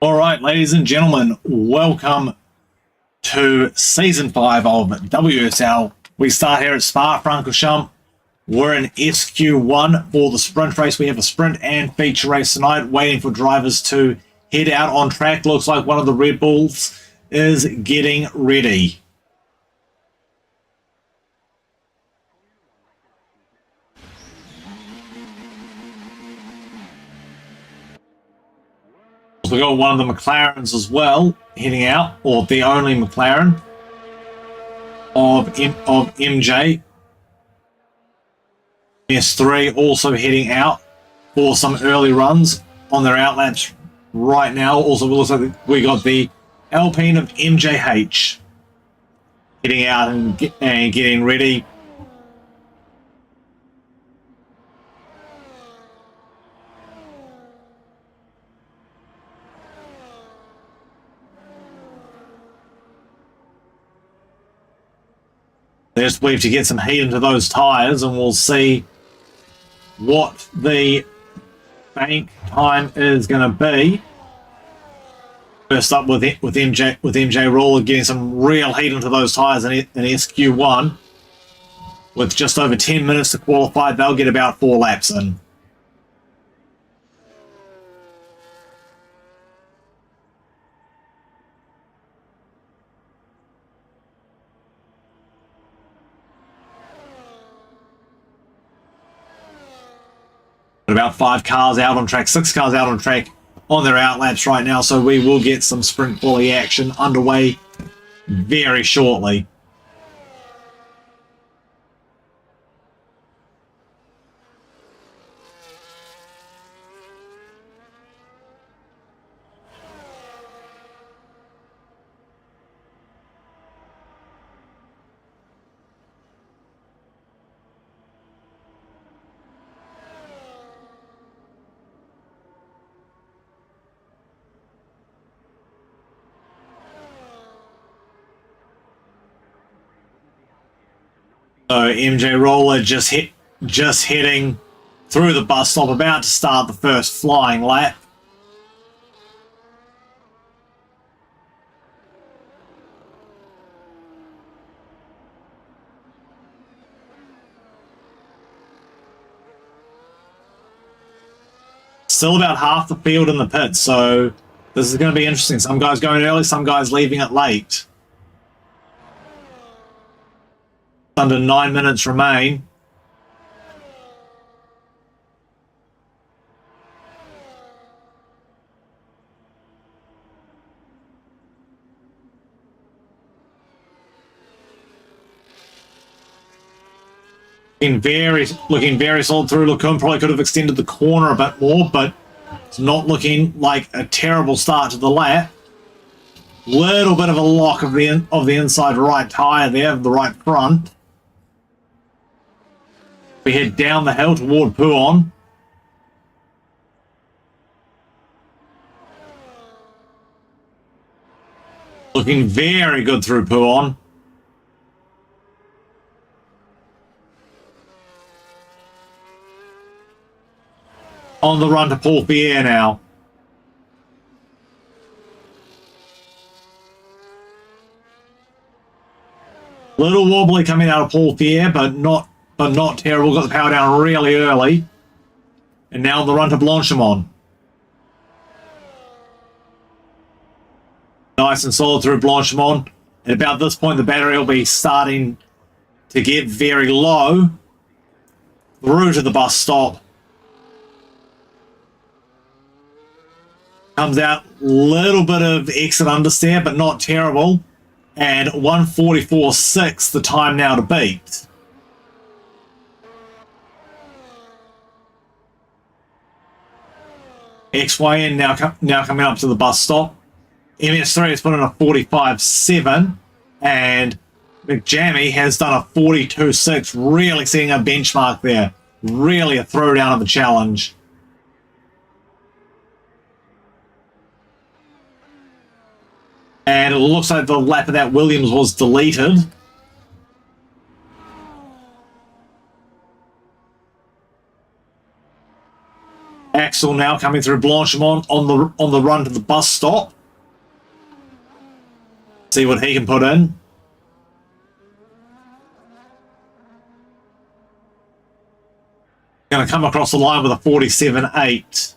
All right, ladies and gentlemen, welcome to Season 5 of WSL. We start here at Spa-Francorchamps. We're in SQ1 for the sprint race. We have a sprint and feature race tonight, waiting for drivers to head out on track. Looks like one of the Red Bulls is getting ready. We got one of the McLarens as well heading out, or the only McLaren of MJ. S3 also heading out for some early runs on their outlaps right now. Also, looks like we got the Alpine of MJH heading out and getting ready. They just wait to get some heat into those tyres, and we'll see what the bank time is going to be. First up with MJ Roller getting some real heat into those tyres in SQ1. With just over 10 minutes to qualify, they'll get about 4 laps in. About 5 cars out on track, 6 cars out on track on their outlaps right now, so we will get some sprint quali action underway very shortly. So MJ Roller just heading through the bus stop, about to start the first flying lap. Still about half the field in the pit, so this is going to be interesting. Some guys going early, some guys leaving it late. Under 9 minutes remain. Looking very solid through. LeCun probably could have extended the corner a bit more, but it's not looking like a terrible start to the lap. Little bit of a lock of the inside right tyre there, of the right front. We head down the hill toward Pouon. Looking very good through Pouon. On the run to Paul Pierre now. Little wobbly coming out of Paul Pierre, but not terrible. Got the power down really early. And now on the run to Blanchimont. Nice and solid through Blanchimont. At about this point, the battery will be starting to get very low. Through to the bus stop. Comes out, little bit of exit understeer, but not terrible. And 1:44.6, the time now to beat. XYN now coming up to the bus stop. MS3 has put in a 45.7, and McJammy has done a 42.6, really setting a benchmark there. Really a throwdown of the challenge. And it looks like the lap of that Williams was deleted. Axel now coming through Blanchimont on the run to the bus stop. See what he can put in. Going to come across the line with a 47.8.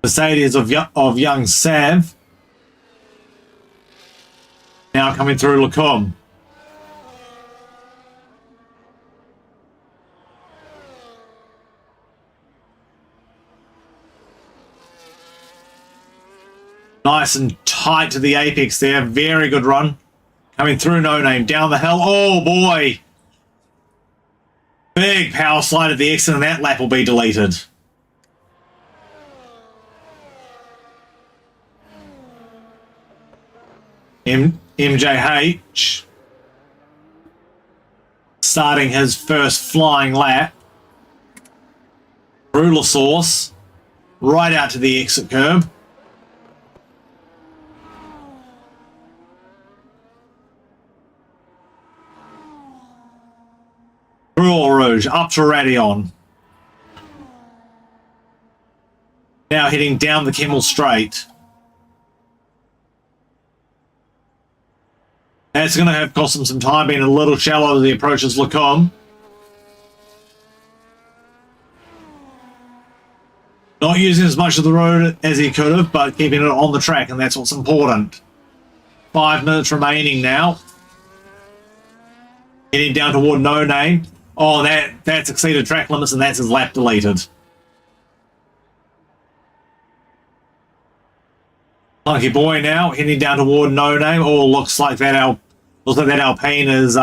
Mercedes of young Sav. Now coming through Lacombe. Nice and tight to the apex there. Very good run. Coming through No Name. Down the hill. Oh boy. Big power slide at the exit, and that lap will be deleted. MJH starting his first flying lap. Ruler Source right out to the exit curb. Royal Rouge up to Radion. Now heading down the Kemmel Straight. That's going to have cost him some time, being a little shallow as he approaches Lacombe. Not using as much of the road as he could have, but keeping it on the track, and that's what's important. 5 minutes remaining now. Heading down toward No Name. Oh, that's exceeded track limits, and that's his lap deleted. Lucky boy now heading down toward No Name. Oh, looks like that Alpine is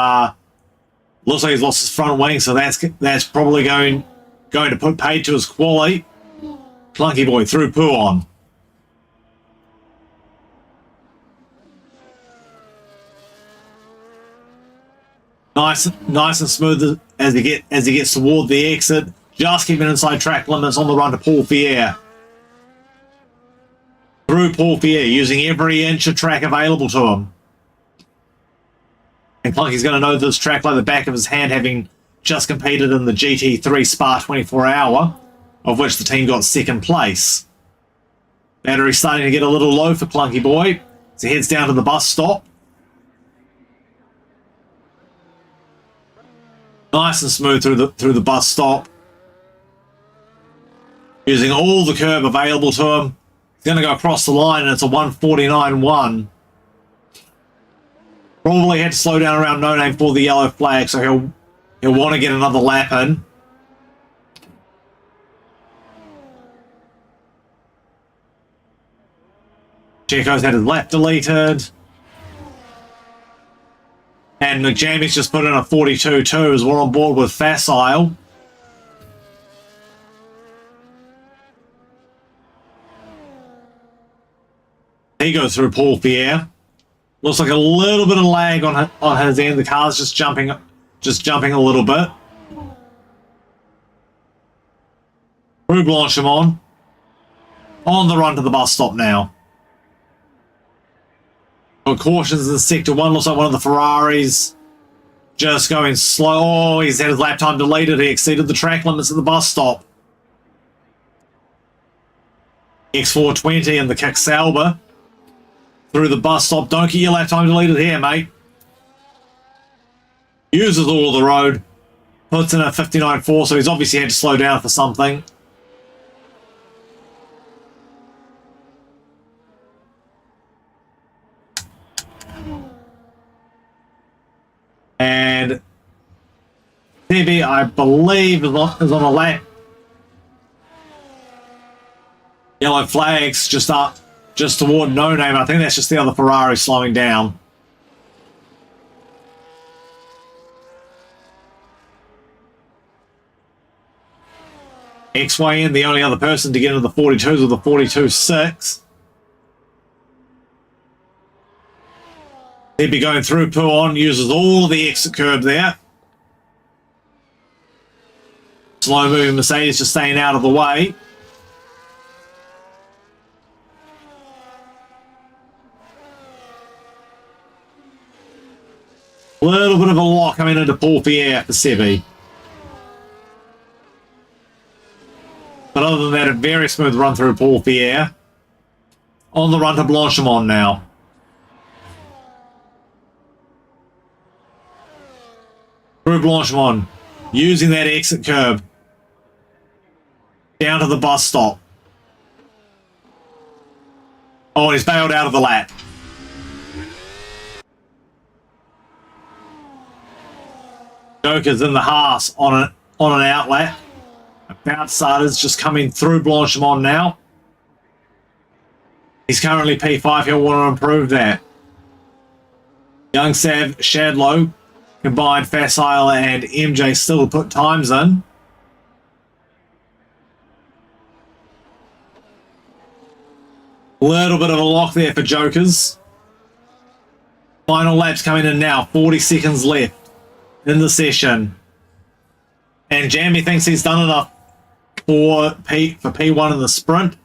looks like he's lost his front wing, so that's probably going to put paid to his quali. Clunky boy through Puon. Nice and smooth as he gets toward the exit. Just keeping inside track limits on the run to Paul Pierre. Through Paul Pierre, using every inch of track available to him. And Clunky's going to know this track like the back of his hand, having just competed in the GT3 Spa 24 Hour, of which the team got second place. Battery starting to get a little low for Clunky boy, so he heads down to the bus stop. Nice and smooth through the bus stop. Using all the curb available to him. He's going to go across the line, and it's a 1:49.1. Probably had to slow down around No Name for the yellow flag, so he'll want to get another lap in. Checo's had his lap deleted. And McJammy's just put in a 42.2 as we're on board with Facile. He goes through Paul Pierre. Looks like a little bit of lag on his end. The car's just jumping a little bit. Through Blanchimont. On the run to the bus stop now. Got cautions in sector 1. Looks like one of the Ferraris just going slow. Oh, he's had his lap time deleted. He exceeded the track limits at the bus stop. X420 and the Kick Sauber through the bus stop. Don't get your lap time deleted here, mate. Uses all of the road. Puts in a 59.4, so he's obviously had to slow down for something. And TV, I believe, is on a lap. Yellow flags just up, just toward No Name. I think that's just the other Ferrari slowing down. XYN, the only other person to get into the 42s with the 42.6. He'd be going through Puon, uses all of the exit curb there. Slow moving Mercedes just staying out of the way. A little bit of a lock coming into Paul Pierre for Sebi. But other than that, a very smooth run through Paul Pierre. On the run to Blanchimont now. Through Blanchimont, using that exit curb. Down to the bus stop. Oh, and he's bailed out of the lap. Joker's in the Haas on an outlap. Bounce starters just coming through Blanchimont now. He's currently P5. He'll want to improve that. Young Sav, Shadlow, combined Facile and MJ still put times in. A little bit of a lock there for Jokers. Final laps coming in now. 40 seconds left in the session. And Jamie thinks he's done enough for P1 in the sprint.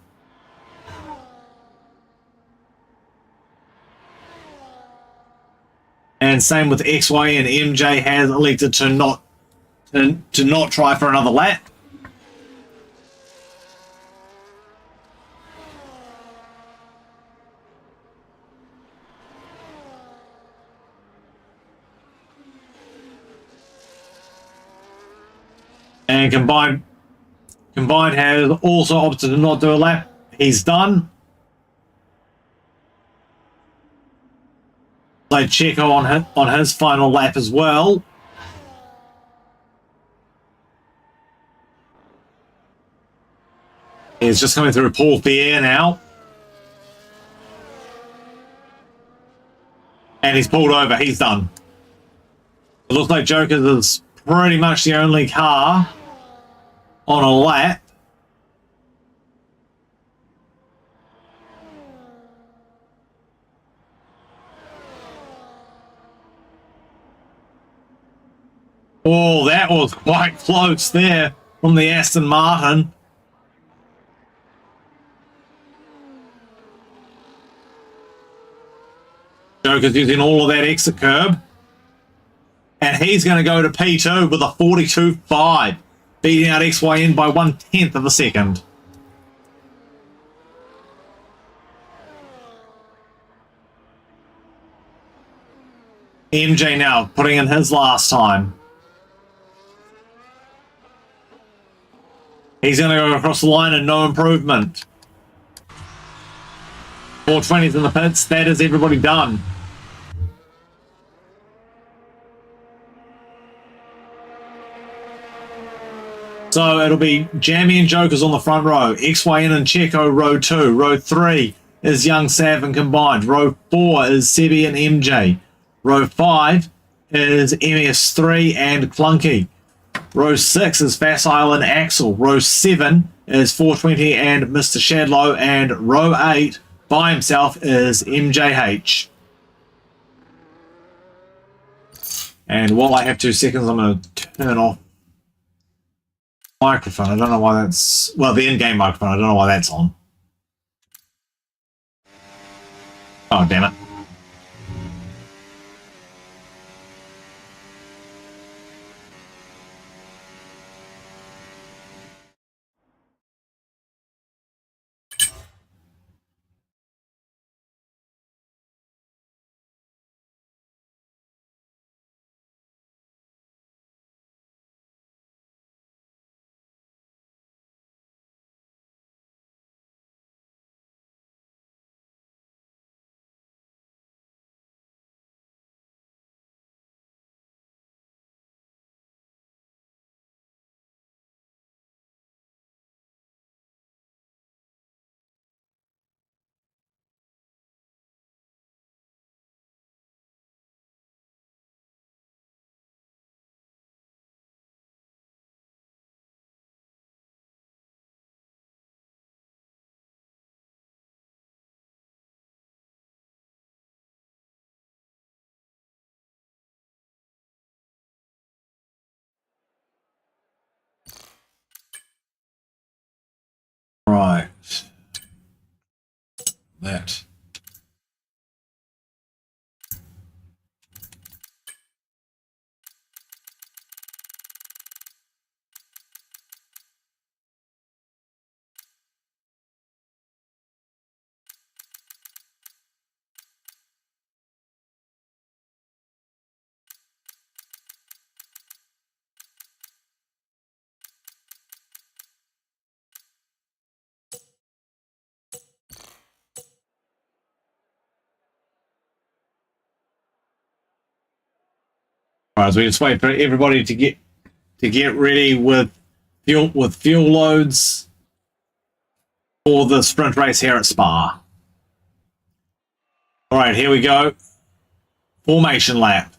And same with XY, and MJ has elected to not try for another lap. And combined has also opted to not do a lap. He's done. Played Checo on his final lap as well. He's just coming through Paul Pierre now. And he's pulled over. He's done. It looks like Joker is pretty much the only car on a lap. Oh, that was quite close there from the Aston Martin. Joker's using all of that exit curb. And he's going to go to P2 with a 42.5, beating out XYN by 1/10 of a second. MJ now putting in his last time. He's going to go across the line and no improvement. 420's in the pits. That is everybody done. So it'll be Jamie and Jokers on the front row. XYN and Checo, row 2. Row 3 is Young Sav and combined. Row 4 is Sebi and MJ. Row 5 is MS3 and Clunky. Row 6 is Facile and Axel. Row 7 is 420 and Mr. Shadlow. And row 8 by himself is MJH. And while I have 2 seconds, I'm going to turn off microphone. I don't know why that's... Well, the in-game microphone. I don't know why that's on. Oh, damn it. that. All right, so we just wait for everybody to get ready with fuel loads for the sprint race here at Spa. All right, here we go. Formation lap.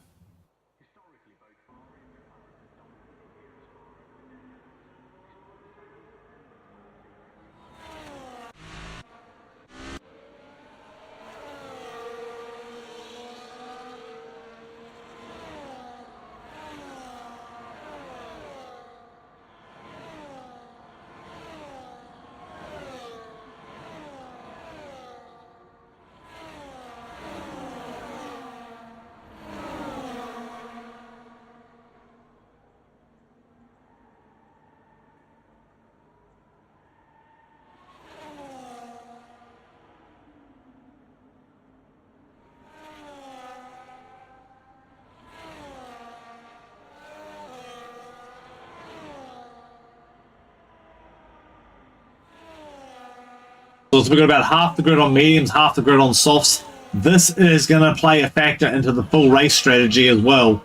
So we've got about half the grid on mediums, half the grid on softs. This is going to play a factor into the full race strategy as well.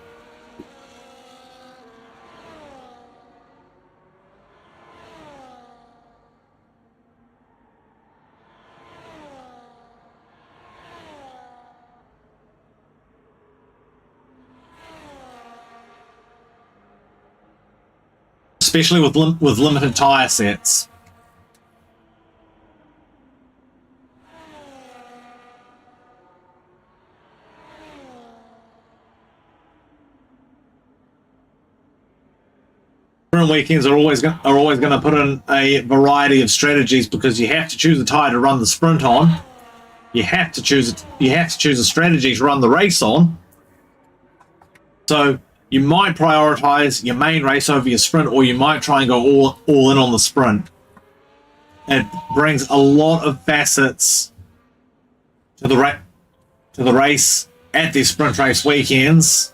Especially with limited tyre sets. Sprint weekends are always going to put in a variety of strategies because you have to choose a tyre to run the sprint on. You have to choose a strategy to run the race on. So you might prioritize your main race over your sprint, or you might try and go all in on the sprint. It brings a lot of facets to the race at these sprint race weekends.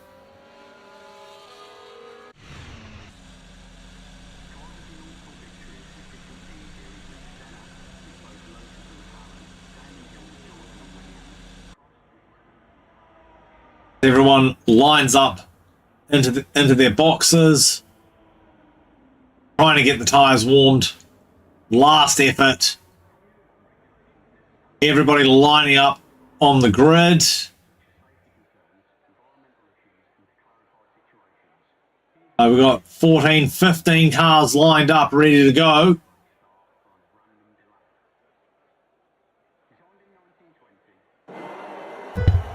Everyone lines up into their boxes, trying to get the tyres warmed. Last effort. Everybody lining up on the grid. We've got 14, 15 cars lined up, ready to go.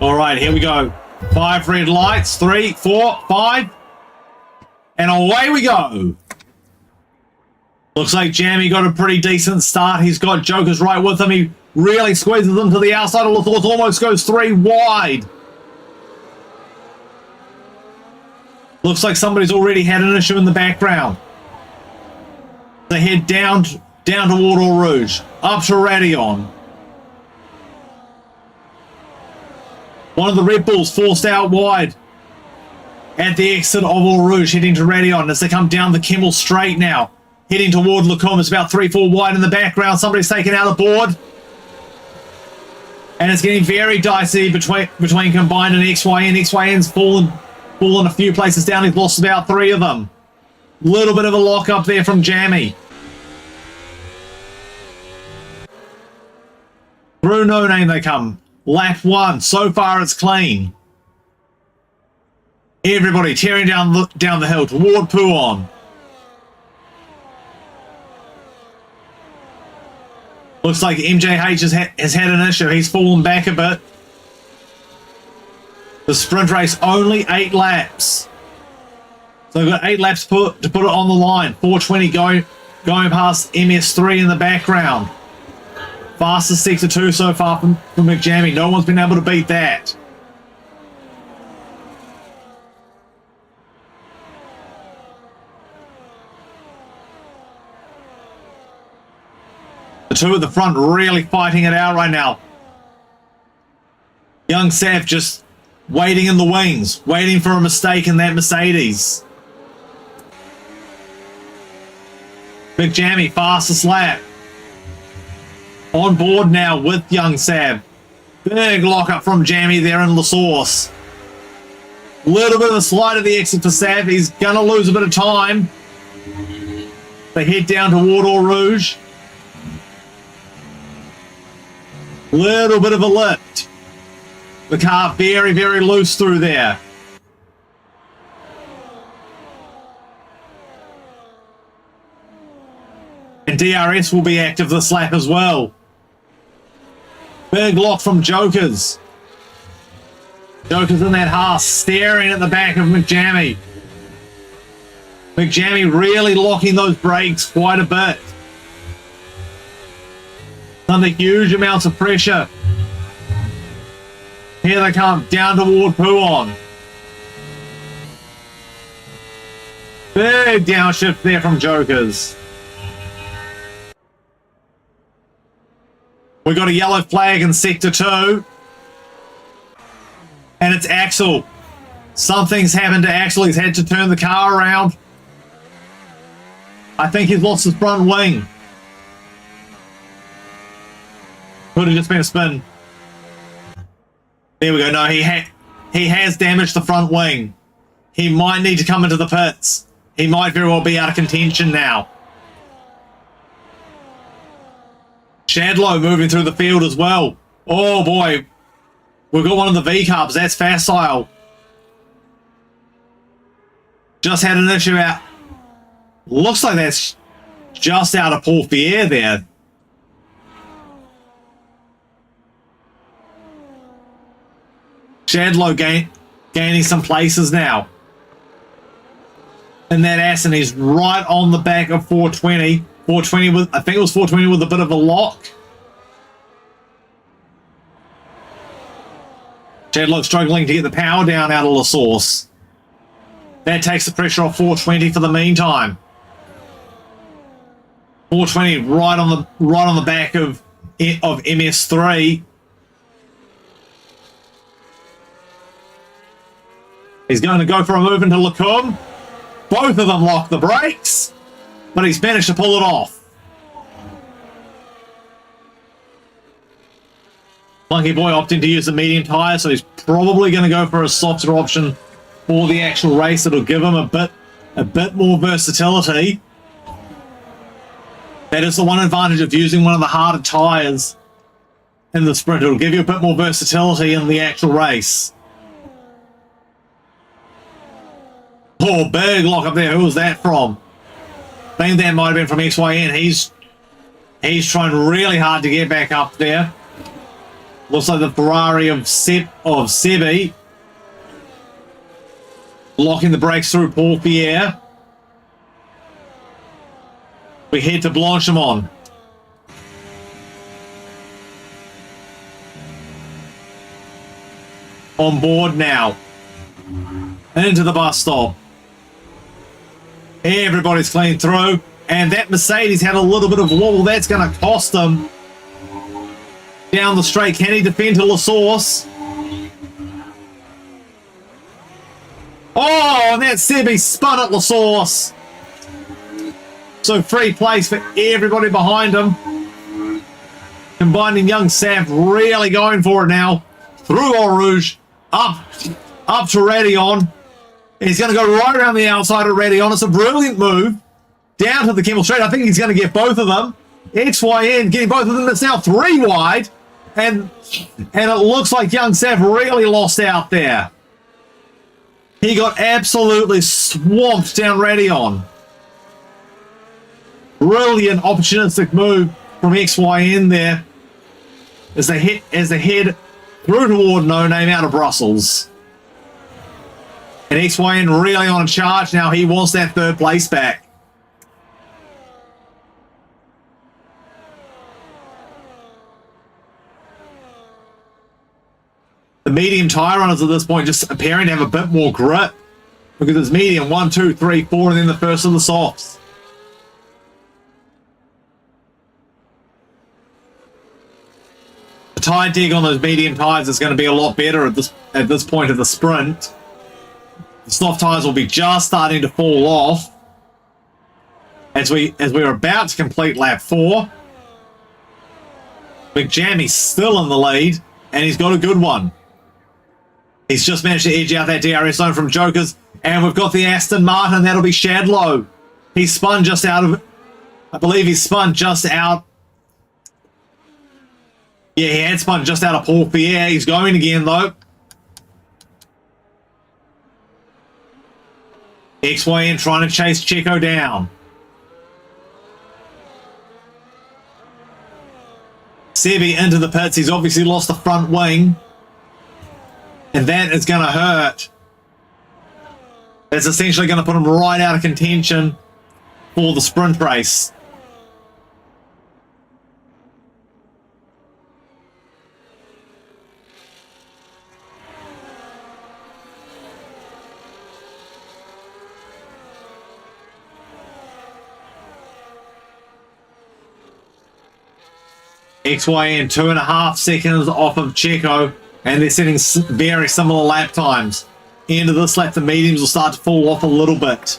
All right, here we go. 5 red lights, 3, 4, 5. And away we go. Looks like Jamie got a pretty decent start. He's got Jokers right with him. He really squeezes them to the outside. Almost goes 3 wide. Looks like somebody's already had an issue in the background. They head down toward Eau Rouge, up to Radion. One of the Red Bulls forced out wide at the exit of Eau Rouge, heading to Radion as they come down the Kimmel Straight now. Heading toward Lacombe. It's about 3-4 wide in the background. Somebody's taken out the board. And it's getting very dicey between Combined and XYN. XYN's fallen a few places down. He's lost about 3 of them. Little bit of a lock up there from Jammy. Through No Name they come. Lap 1. So far it's clean. Everybody tearing down the hill toward Pouon. Looks like MJH has had an issue. He's fallen back a bit. The sprint race, only 8 laps. So they've got 8 laps to put it on the line. 4:20 going past MS3 in the background. Fastest sector 2 so far from McJammy. No one's been able to beat that. The two at the front really fighting it out right now. Young Sav just waiting in the wings, waiting for a mistake in that Mercedes. McJammy, fastest lap. On board now with Young Sav. Big lockup from Jammy there in La Source. Little bit of a slide of the exit for Sav. He's going to lose a bit of time. They head down toward Eau Rouge. Little bit of a lift. The car very, very loose through there. And DRS will be active this lap as well. Big lock from Jokers. Jokers in that Haas staring at the back of McJammy. McJammy really locking those brakes quite a bit. Under huge amounts of pressure. Here they come down toward Pouon. Big downshift there from Jokers. We got a yellow flag in sector 2. And it's Axel. Something's happened to Axel. He's had to turn the car around. I think he's lost his front wing. Could have just been a spin. There we go. No, he has damaged the front wing. He might need to come into the pits. He might very well be out of contention now. Shadlow moving through the field as well. Oh boy. We've got one of the V-Cubs. That's facile. Just had an issue out. Looks like that's just out of Paul Fier there. Shadlow gaining some places now. And that Aston is right on the back of 420. 420 with, I think it was 420 with a bit of a lock. Shadlow struggling to get the power down out of La Source. That takes the pressure off 420 for the meantime. 420 right on the back of MS3. He's going to go for a move into Lacombe. Both of them lock the brakes, but he's managed to pull it off. Flunky Boy opting to use the medium tyre, so he's probably going to go for a softer option for the actual race. It'll give him a bit more versatility. That is the one advantage of using one of the harder tyres in the sprint. It'll give you a bit more versatility in the actual race. Oh, big lock up there. Who was that from? I think that might have been from XYN. He's trying really hard to get back up there. Looks like the Ferrari of Sebi. Locking the brakes through Paul Pierre. We head to Blanchimont. On board now. Into the bus stop. Everybody's clean through. And that Mercedes had a little bit of wobble. That's going to cost them. Down the straight. Can he defend to La Source? Oh, and that Sebi spun at La Source. So free place for everybody behind him. Combining Young Sav really going for it now. Through Eau Rouge. Up to Radion. He's going to go right around the outside of Radion. It's a brilliant move. Down to the Kimmel Straight. I think he's going to get both of them. XYN getting both of them. It's now 3 wide. And it looks like Young Sav really lost out there. He got absolutely swamped down Radion. Brilliant opportunistic move from XYN there. As they head through toward No Name out of Brussels. And XYN really on a charge now. He wants that 3rd place back. medium tire runners at this point just appearing to have a bit more grip because it's medium 1, 2, 3, 4, and then the first of the softs. The tire dig on those medium tires is going to be a lot better at this point of the sprint. The soft tires will be just starting to fall off as we're about to complete lap 4. Big Jammy's still in the lead, and he's got a good one. He's just managed to edge out that DRS zone from Jokers, and we've got the Aston Martin. That'll be Shadlow. He spun just out of, I believe he spun just out. Yeah, he had spun just out of Paul Pierre. He's going again, though. XYN trying to chase Checo down. Sebi into the pits. He's obviously lost the front wing. And that is going to hurt. That's essentially going to put him right out of contention for the sprint race. XYN 2.5 seconds off of Checo, and they're setting very similar lap times. End of this lap, the mediums will start to fall off a little bit.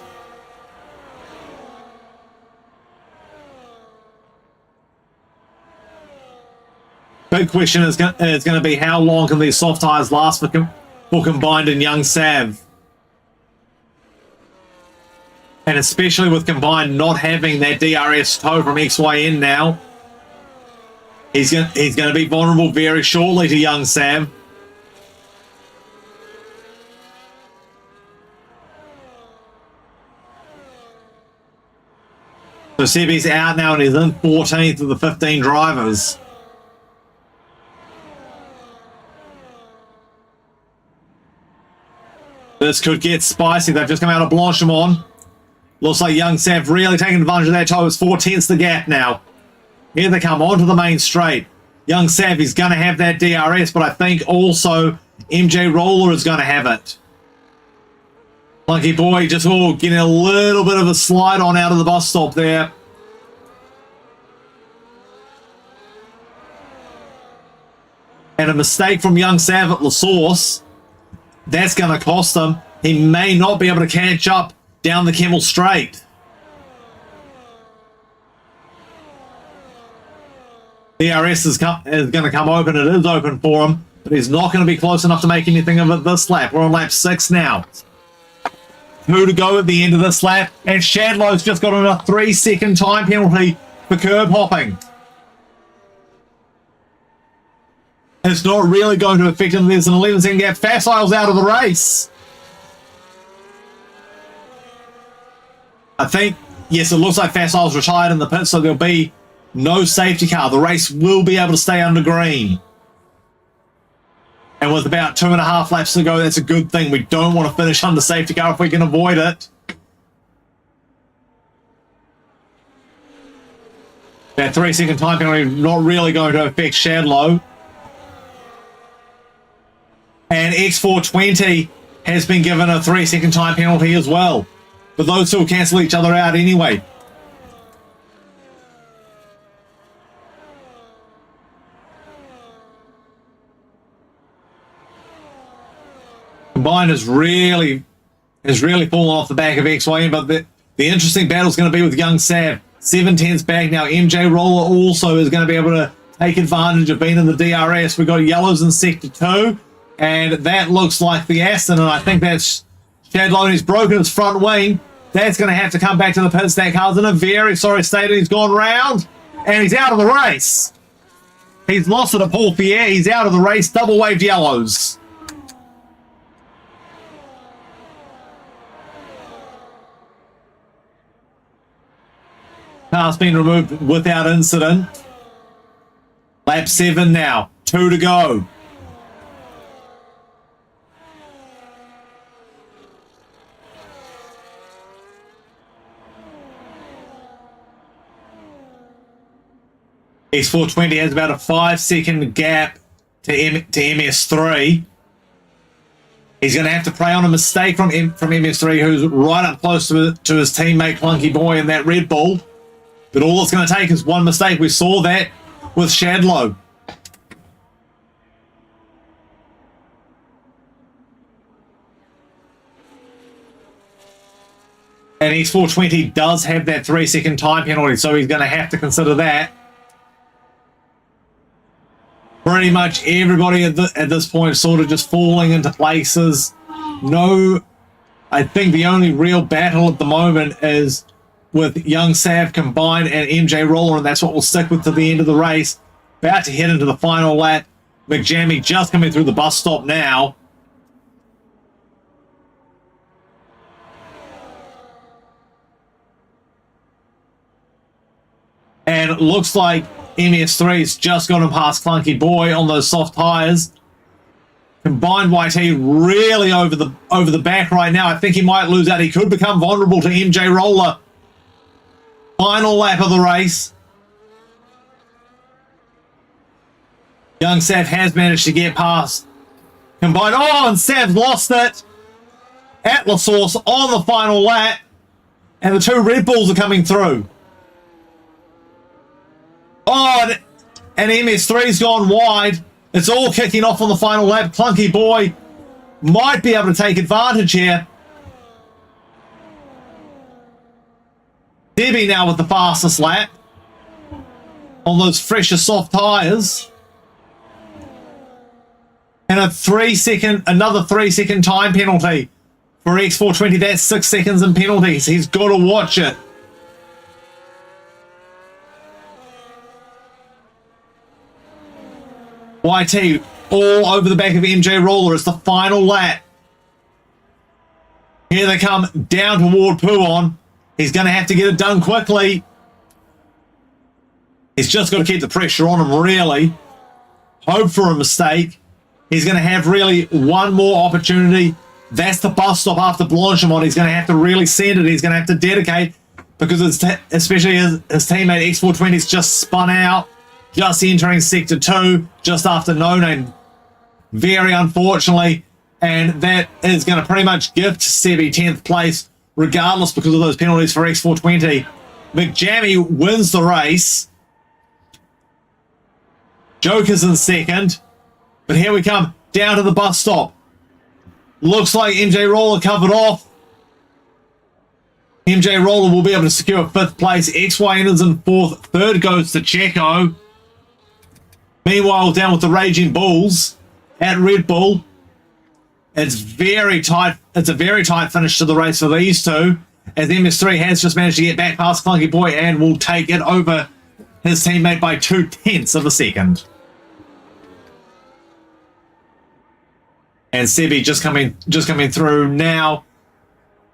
Big question is going to be how long can these soft tyres last for Combined and Young Sav? And especially with Combined not having that DRS tow from XYN now. He's going to be vulnerable very shortly to Young Sam. So Sebi's out now and he's in 14th of the 15 drivers. This could get spicy. They've just come out of Blanchimont. Looks like Young Sav really taking advantage of that tow. It's 4/10 the gap now. Here they come onto the main straight. Young Sav is going to have that DRS, but I think also MJ Roller is going to have it. Lucky Boy just getting a little bit of a slide on out of the bus stop there. And a mistake from Young Sav at La Source. That's going to cost him. He may not be able to catch up down the Kemmel Straight. DRS is going to come open. It is open for him, but he's not going to be close enough to make anything of it this lap. We're on lap 6 now. 2 to go at the end of this lap, and Shadlow's just got a 3-second time penalty for curb hopping. It's not really going to affect him. There's an 11-second gap. Facile's out of the race. I think, yes, it looks like Facile's retired in the pit, so there'll be no safety car. The race will be able to stay under green. And with about 2.5 laps to go, that's a good thing. We don't want to finish under safety car if we can avoid it. That 3-second time penalty not really going to affect Shadlow. And X420 has been given a 3-second time penalty as well. But those two will cancel each other out anyway. Combined has really fallen off the back of XYN, but the interesting battle is going to be with Young Sav. 7/10 back now. MJ Roller also is going to be able to take advantage of being in the DRS. We've got yellows in sector 2, and that looks like the Aston, and I think that's Shadlow. He's broken his front wing. That's going to have to come back to the pit. That car's in a very sorry state, and he's gone round, and he's out of the race. He's lost it to Paul Pierre. He's out of the race. Double waved yellows. Car's been removed without incident. Lap 7 now. 2 to go. X420 has about a 5-second gap to MS3. He's going to have to prey on a mistake from MS3, who's right up close to his teammate Clunky Boy in that Red Bull. But all it's going to take is one mistake. We saw that with Shadlow. And X420 does have that 3-second time penalty, so he's going to have to consider that. Pretty much everybody at this point sort of just falling into places. No, I think the only real battle at the moment is with Young Sav combined and MJ Roller, and that's what we'll stick with to the end of the race. About to head into the final lap. McJammy just coming through the bus stop now. And it looks like MS3's just got him past Clunky Boy on those soft tyres. Combined YT really over the back right now. I think he might lose out. He could become vulnerable to MJ Roller. Final lap of the race. Young Sav has managed to get past Combined. Oh, and Sav's lost it. Atlasource on the final lap. And the two Red Bulls are coming through. Oh, and MS3's gone wide. It's all kicking off on the final lap. Clunky Boy might be able to take advantage here. Debbie now with the fastest lap on those fresher soft tyres. And another 3-second time penalty for X420. That's 6 seconds in penalties. He's got to watch it. YT all over the back of MJ Roller. It's the final lap. Here they come down toward Puon. He's going to have to get it done quickly. He's just got to keep the pressure on him, really. Hope for a mistake. He's going to have really one more opportunity. That's the bus stop after Blanchimont. He's going to have to really send it. He's going to have to dedicate because especially his teammate X420's just spun out. Just entering Sector 2, just after No Name. Very unfortunately. And that is going to pretty much gift Sebi 10th place, regardless because of those penalties for X420. McJammy wins the race. Joker's in second. But here we come, down to the bus stop. Looks like MJ Roller covered off. MJ Roller will be able to secure 5th place. XYN is in 4th. 3rd goes to Checo. Meanwhile, down with the Raging Bulls at Red Bull. It's very tight. It's a very tight finish to the race for these two, as MS3 has just managed to get back past Clunky Boy and will take it over his teammate by 0.2 of a second. And Sebi just coming through now.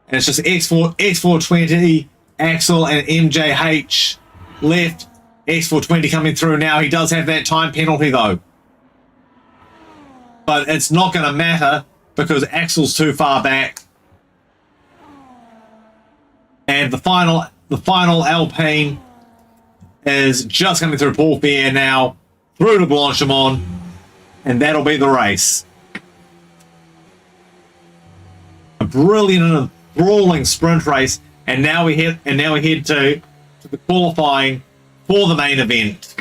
And it's just X420, Axel, and MJH left. X420 coming through now. He does have that time penalty though. But it's not going to matter because Axel's too far back. And the final Alpine is just coming through Paul Fair now, through to Blanchimont, and that'll be the race. A brilliant and enthralling sprint race, and now we head to the qualifying for the main event.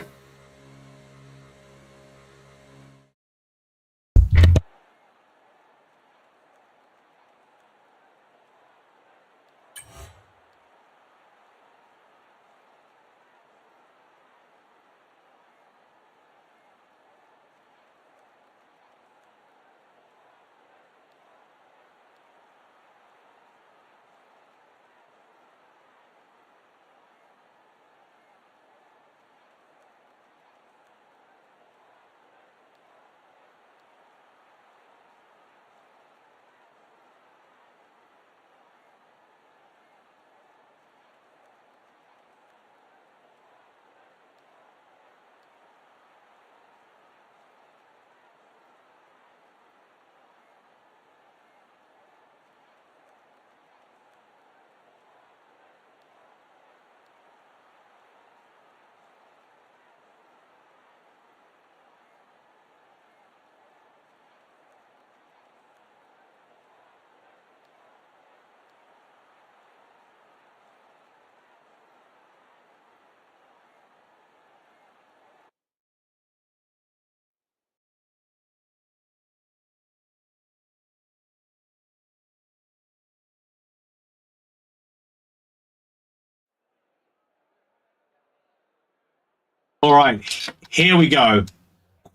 All right, here we go.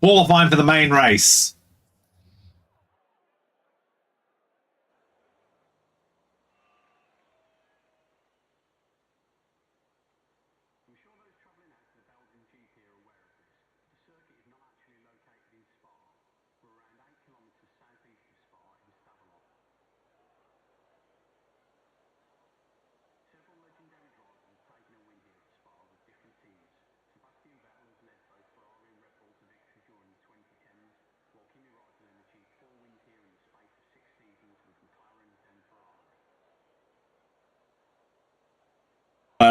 Qualifying for the main race. I'm sure those travelling out to the Belgian GP are aware of this. The circuit is not actually located in Spa. We're around 8 kilometres southeast of Spa in Stavelot. Several legendary drivers have taken a win here at Spa with different teams. Sebastian Vettel has led both Ferrari and Red Bull to victory during the 2010s, while Kimi Raikkonen achieved 4 wins here in the space of 6 seasons with McLaren then Ferrari.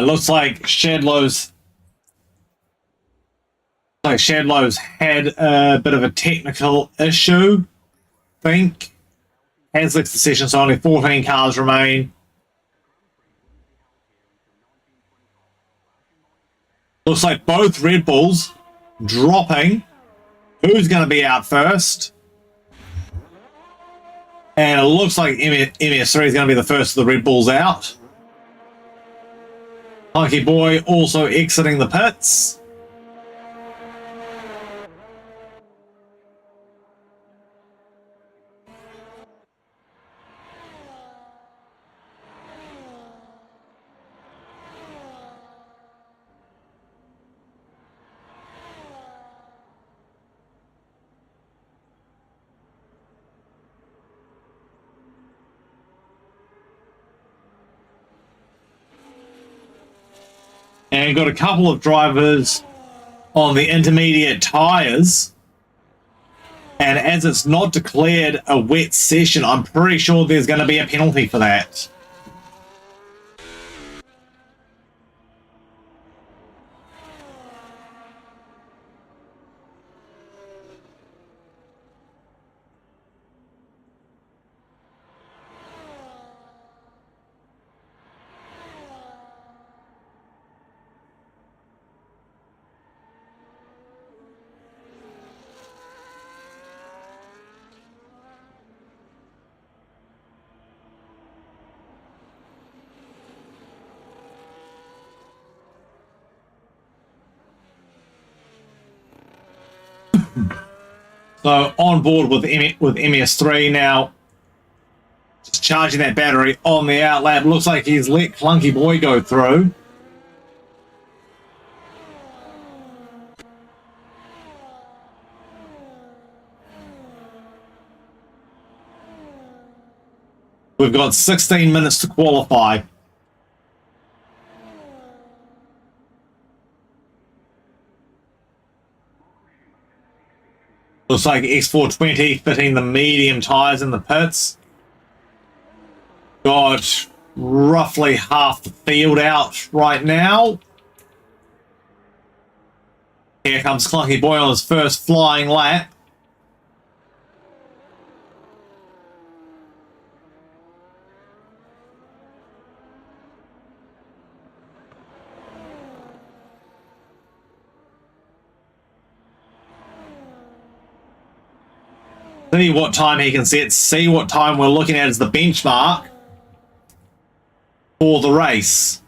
Looks like Shedlow's had a bit of a technical issue. I think Haslick's decision, so only 14 cars remain. Looks like both Red Bulls dropping. Who's going to be out first? And it looks like MS3 is going to be the first of the Red Bulls out. Hunky Boy also exiting the pits. And got a couple of drivers on the intermediate tyres. And as it's not declared a wet session, I'm pretty sure there's going to be a penalty for that. So on board with MS3 now. Just charging that battery on the outlap. Looks like he's let Clunky Boy go through. We've got 16 minutes to qualify. Looks like X420 fitting the medium tyres in the pits. Got roughly half the field out right now. Here comes Clunky Boy on his first flying lap. See what time he can set. See what time we're looking at as the benchmark for the race.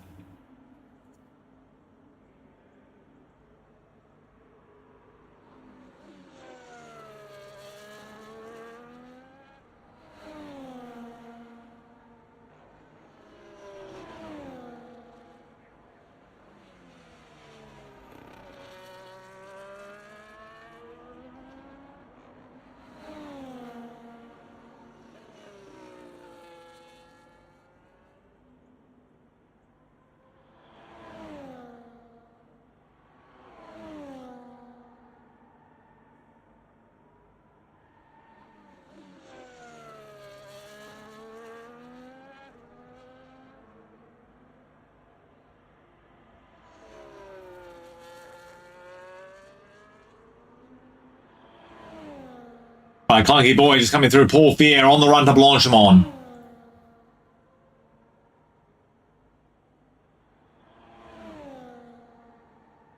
Right, Clunky Boy just coming through Paul Fier on the run to Blanchimont.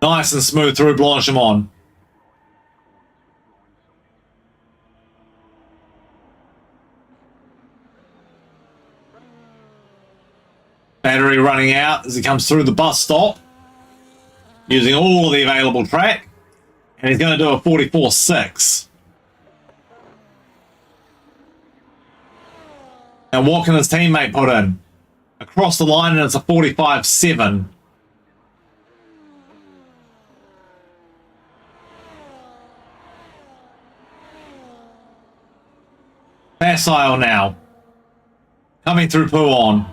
Nice and smooth through Blanchimont. Battery running out as he comes through the bus stop. using all of the available track. And he's going to do a 44.6. Now, what can his teammate put in? Across the line, and it's a 45.7. Facile now. Coming through Puon.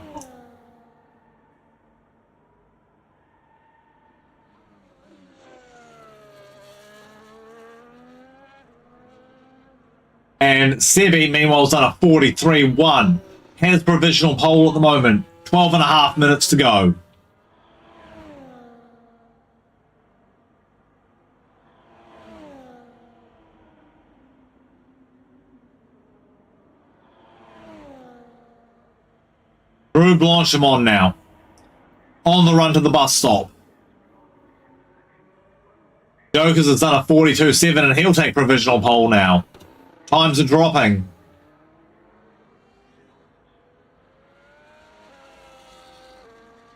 And Sebi, meanwhile, has done a 43.1. Has provisional pole at the moment. 12.5 minutes to go. Drew Blanchimont now. On the run to the bus stop. Jokers has done a 42.7 and he'll take provisional pole now. Times are dropping.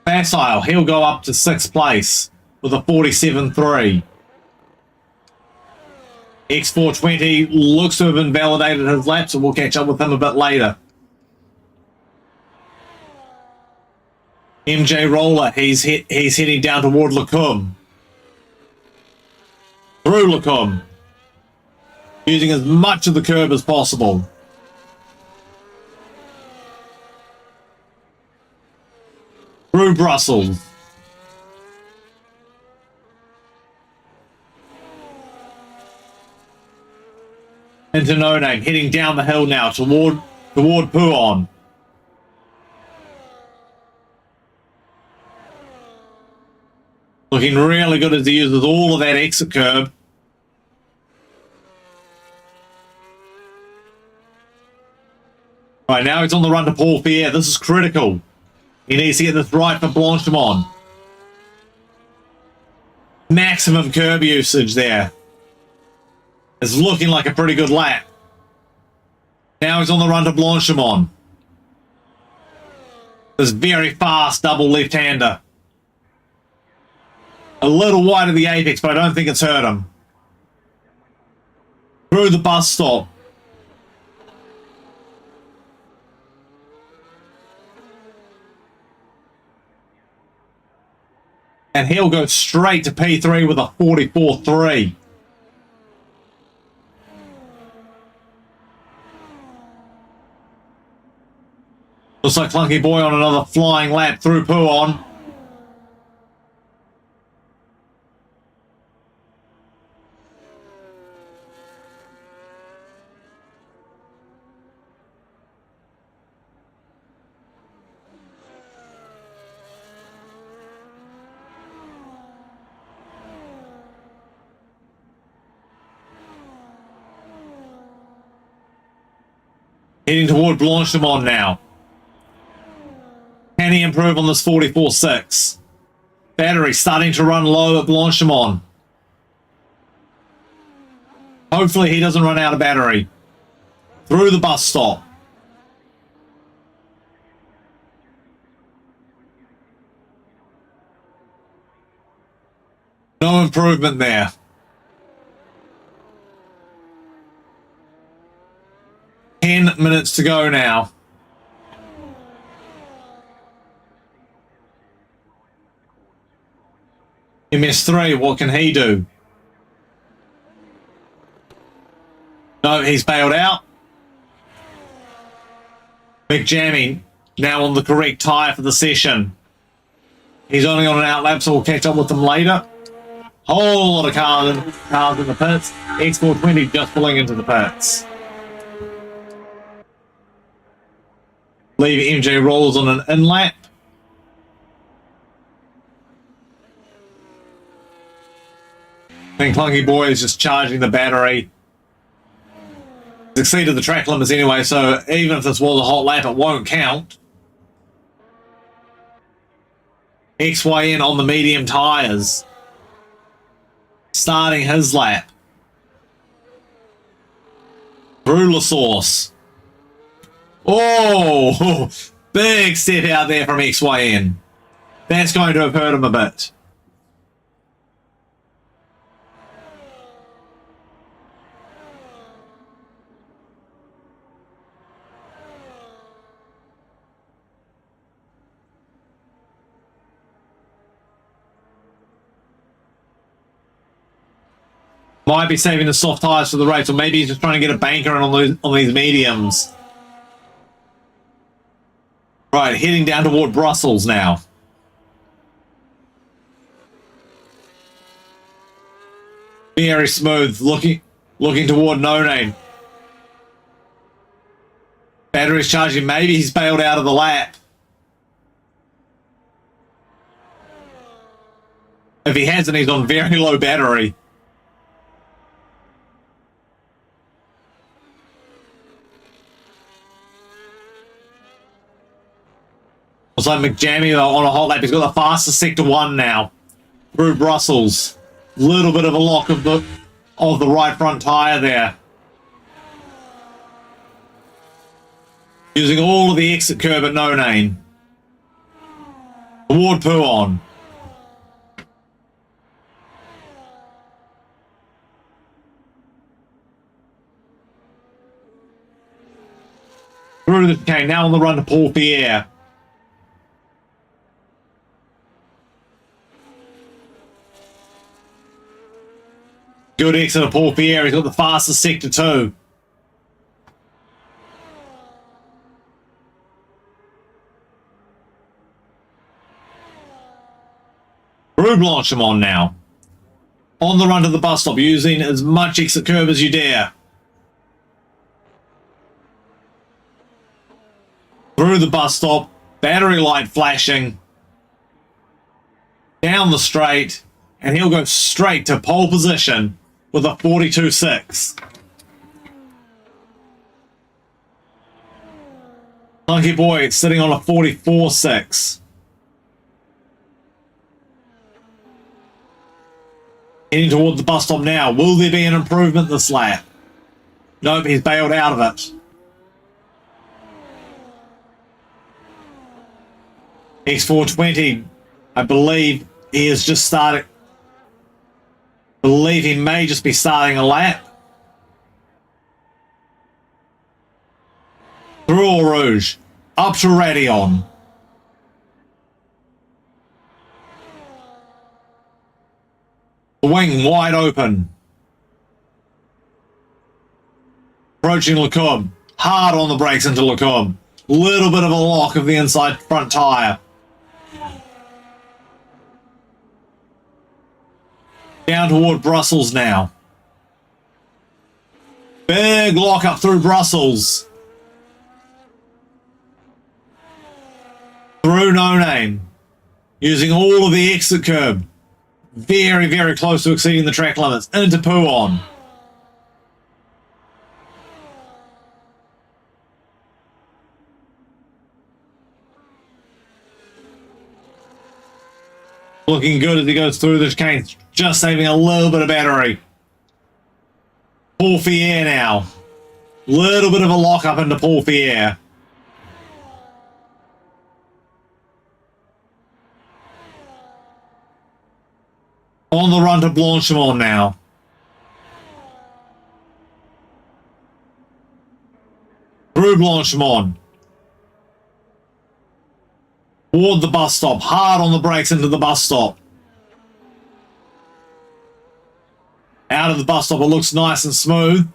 Facile, he'll go up to 6th place with a 47.3. X420 looks to have invalidated his lap, so we'll catch up with him a bit later. MJ Roller, he's heading down toward Lacombe. Through Lacombe. Using as much of the curb as possible. Through Brussels. Into No Name, heading down the hill now toward Puon. Looking really good as he uses all of that exit curb. Right, now he's on the run to Paul Fier. This is critical. He needs to get this right for Blanchimont. Maximum curb usage there. It's looking like a pretty good lap. Now he's on the run to Blanchimont. This very fast double left-hander. A little wide of the apex, but I don't think it's hurt him. Through the bus stop. And he'll go straight to P3 with a 44.3. Looks like Clunky Boy on another flying lap through Puon. Heading toward Blanchimont now. Can he improve on this 44.6? Battery starting to run low at Blanchimont. Hopefully he doesn't run out of battery. Through the bus stop. No improvement there. Minutes to go now. MS3, what can he do? No, he's bailed out. Big Jammy now on the correct tyre for the session. He's only on an outlap, so we'll catch up with him later. Whole lot of cars in the pits. X420 just pulling into the pits. Leave MJ Rolls on an in-lap. And Clunky Boy is just charging the battery. He's exceeded the track limits anyway, so even if this was a hot lap, it won't count. XYN on the medium tyres. Starting his lap. Through La Source. Oh, big step out there from XYN. That's going to have hurt him a bit. Might be saving the soft tires for the race, or maybe he's just trying to get a banker in on these mediums. Right, heading down toward Brussels now. Very smooth, looking toward No Name. Battery's charging. Maybe he's bailed out of the lap. If he hasn't, he's on very low battery. Looks like McJammy on a hot lap. He's got the fastest sector 1 now. Through Brussels. Little bit of a lock of the right front tyre there. Using all of the exit curb at No Name. Toward Pouon. Through the chicane, now on the run to Paul Pierre. Good exit of Paul Pierre. He's got the fastest sector 2. Through Blanchimont now. On the run to the bus stop, using as much exit curb as you dare. Through the bus stop, battery light flashing. Down the straight, and he'll go straight to pole position with a 42.6. Lucky boy sitting on a 44.6. Heading toward the bus stop now. Will there be an improvement this lap? Nope, he's bailed out of it. X420, I believe he is just starting. I believe he may just be starting a lap. Through Eau Rouge, up to Radion. The wing wide open. Approaching Lecombe. Hard on the brakes into Lecombe. Little bit of a lock of the inside front tyre. Down toward Brussels now. Big lock up through Brussels. Through No Name. Using all of the exit curb. Very, very close to exceeding the track limits. Into Pouon. Looking good as he goes through the chicane. Just saving a little bit of battery. Paul Fier now. Little bit of a lock up into Paul Fier. On the run to Blanchimont now. Through Blanchimont. Toward the bus stop. Hard on the brakes into the bus stop. Out of the bus stop, it looks nice and smooth.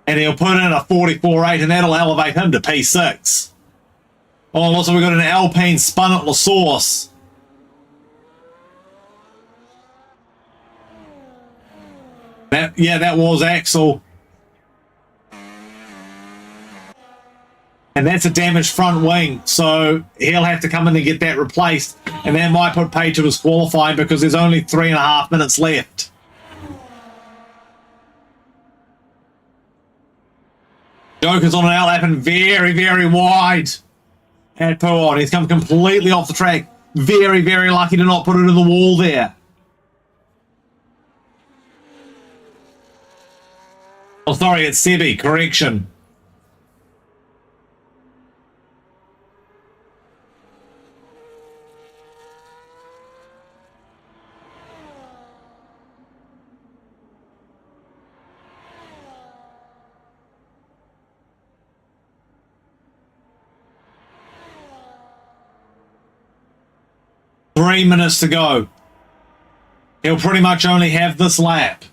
And he'll put in a 44.8 and that'll elevate him to P6. Oh, and also we've got an Alpine spun at La Source. That was Axel. And that's a damaged front wing, so he'll have to come in and get that replaced. And that might put Page to his qualifying because there's only 3.5 minutes left. Joker's on an outlap and very, very wide at Pouon. He's come completely off the track. Very, very lucky to not put it in the wall there. Oh, sorry, it's Sebi. Correction. Three minutes to go. He'll pretty much only have this lap.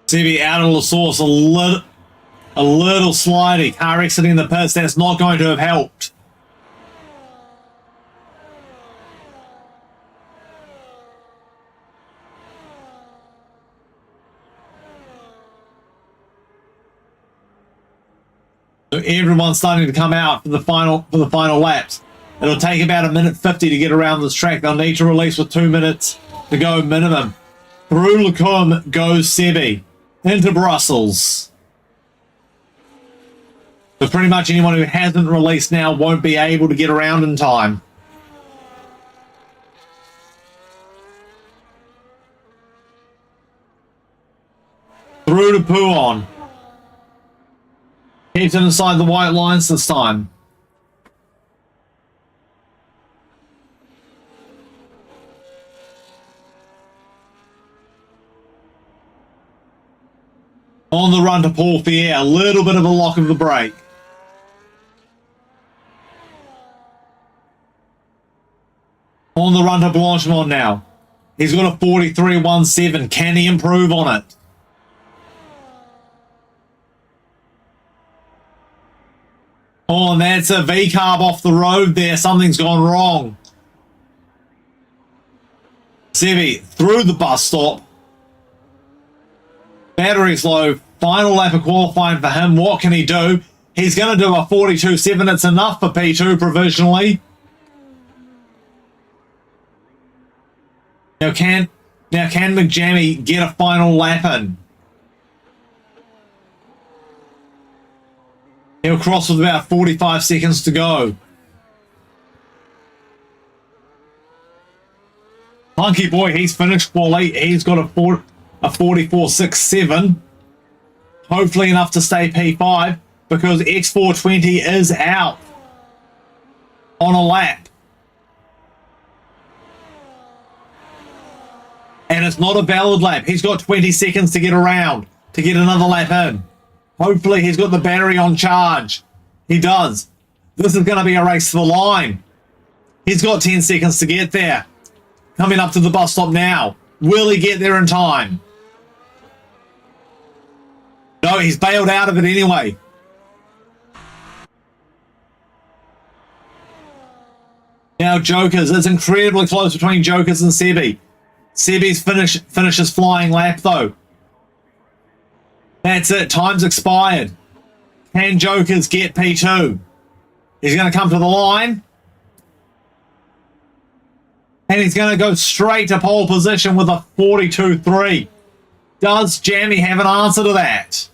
CB out of the source, a little slidey. Car exiting the pits. That's not going to have helped. So everyone's starting to come out for the final laps. It'll take about 1:50 to get around this track. They'll need to release with 2 minutes to go minimum. Through Lacombe goes Sebi into Brussels. So pretty much anyone who hasn't released now won't be able to get around in time. Through to Pouon. Keeps it inside the white lines this time. On the run to Paul Fier, a little bit of a lock of the brake. On the run to Blanchimont now. He's got a 43.17. Can he improve on it? Oh, and that's a V-carb off the road there. Something's gone wrong. Sebi through the bus stop. Battery's low. Final lap of qualifying for him. What can he do? He's going to do a 42.7. It's enough for P2 provisionally. Now can McJammy get a final lap in? He'll cross with about 45 seconds to go. Hunky boy, he's finished quali. He's got a 44.67. Hopefully enough to stay P5 because X420 is out on a lap. And it's not a valid lap. He's got 20 seconds to get around, to get another lap in. Hopefully he's got the battery on charge. He does. This is going to be a race to the line. He's got 10 seconds to get there. Coming up to the bus stop now. Will he get there in time? No, he's bailed out of it anyway. Now Jokers. It's incredibly close between Jokers and Sebi. Sebi's finishes flying lap though. That's it. Time's expired. Can Jokers get P2? He's going to come to the line. And he's going to go straight to pole position with a 42.3. Does Jammy have an answer to that?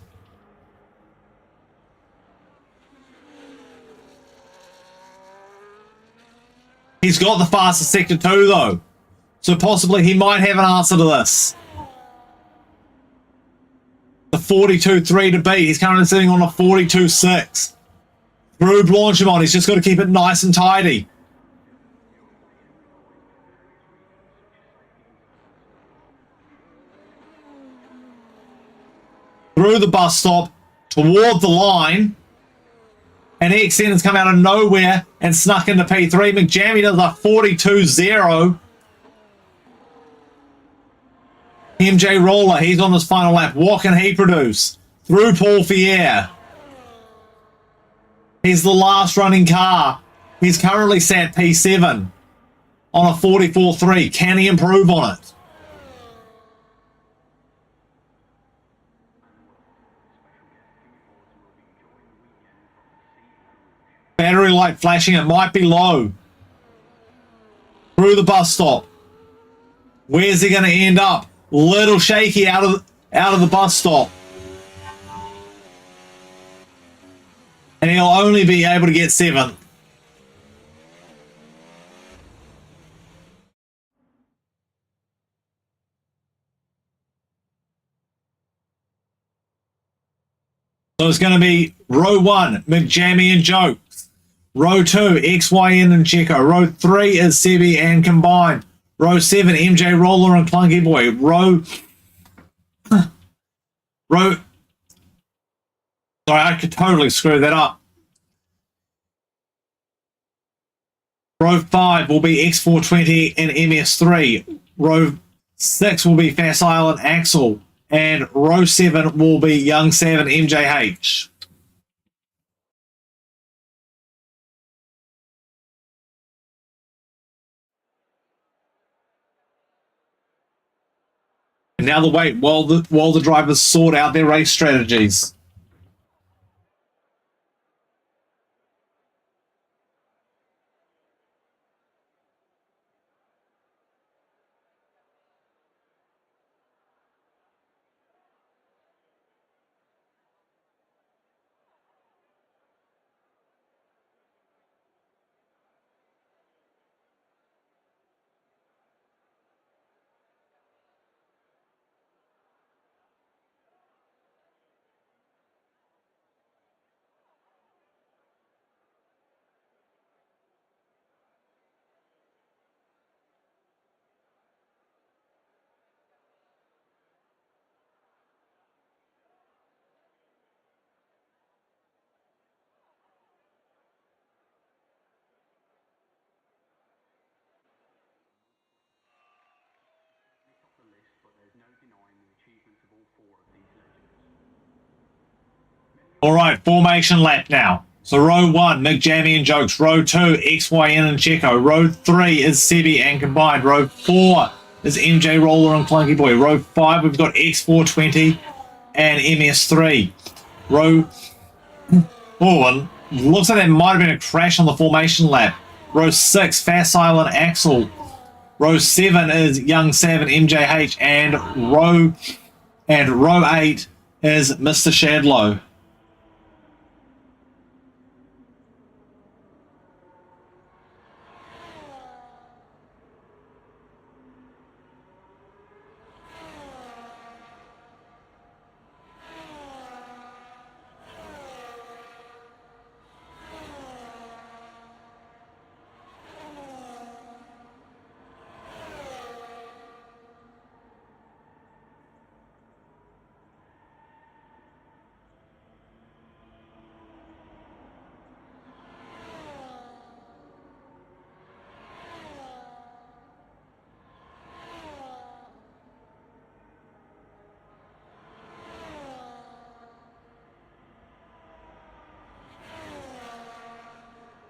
He's got the fastest sector too, though. So possibly he might have an answer to this. The 42.3 to beat. He's currently sitting on a 42.6. Through Blanchimont. He's just got to keep it nice and tidy. Through the bus stop, toward the line, and XN has come out of nowhere and snuck into P3. McJammy does a 42.0. MJ Roller, he's on his final lap. What can he produce? Through Paul Fier. He's the last running car. He's currently sat P7 on a 44.3. Can he improve on it? Battery light flashing. It might be low. Through the bus stop. Where's he going to end up? Little shaky out of the bus stop. And he'll only be able to get 7th. So it's going to be row 1, McJammy and Jokes. Row 2, XYN and Checo. Row 3 is Sebi and Combined. Row 7, MJ Roller and Clunky Boy. Sorry, I could totally screw that up. Row 5 will be X420 and MS3. Row 6 will be Facile and Axel. And row 7 will be Young Sav and MJH. And now the wait while the drivers sort out their race strategies. The list, but there's no denying the achievements of all four of these legends. All right, formation lap now. So row 1, Mick Jammy and Jokes. Row 2, XYN and Checo. Row 3 is Sebi and Combined. Row 4 is MJ Roller and Clunky Boy. Row 5, we've got X420 and MS3. Row 4, looks like there might have been a crash on the formation lap. Row 6, Facile and Axel. Row 7 is Young Sav and MJH. And row 8 is Mr. Shadlow.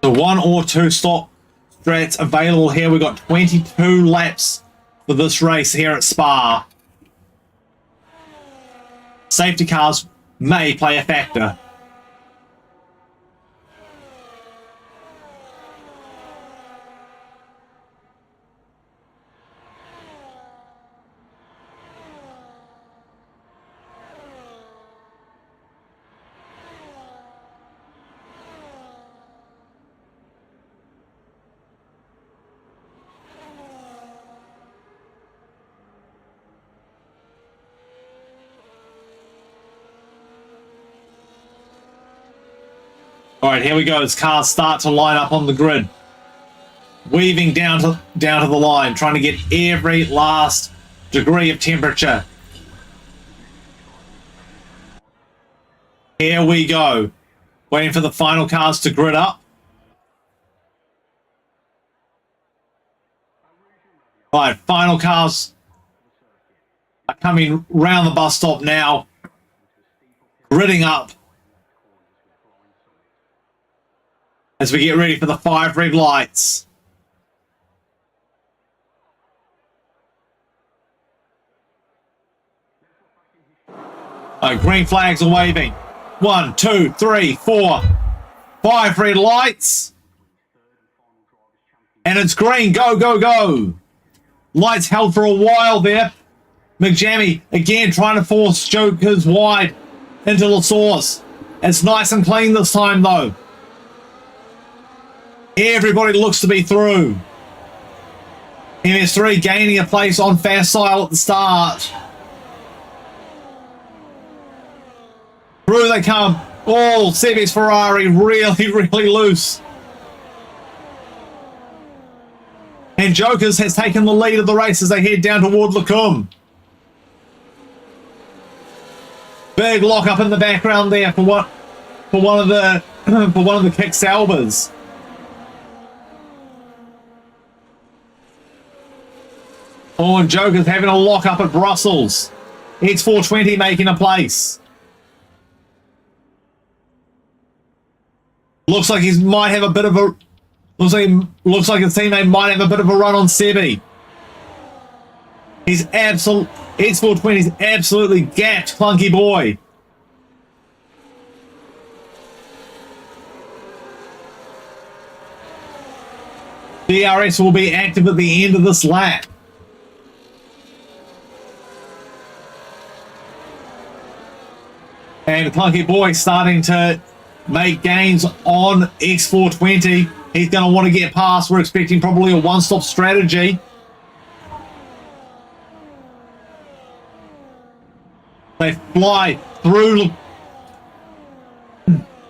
The 1 or 2 stop strats available here. We've got 22 laps for this race here at Spa. Safety cars may play a factor. All right, here we go as cars start to line up on the grid. Weaving down to the line, trying to get every last degree of temperature. Here we go. Waiting for the final cars to grid up. All right, final cars are coming round the bus stop now. Gridding up as we get ready for the 5 red lights. Green flags are waving. 1, 2, 3, 4, 5 red lights. And it's green. Go, go, go. Lights held for a while there. McJammy again trying to force Jokers wide into the source. It's nice and clean this time though. Everybody looks to be through. MS3 gaining a place on Facile at the start. Through they come. Oh, Sebi's Ferrari really, really loose. And Jokers has taken the lead of the race as they head down toward Lacombe. Big lock up in the background there for one of the kick salvers. Oh, and Joker's having a lock up at Brussels. X420 making a place. Looks like he might have a bit of a. Looks like his teammate might have a bit of a run on Sebi. He's X420's absolutely gapped Clunky Boy. DRS will be active at the end of this lap. And Clunky Boy starting to make gains on X420. He's going to want to get past. We're expecting probably a one-stop strategy. They fly through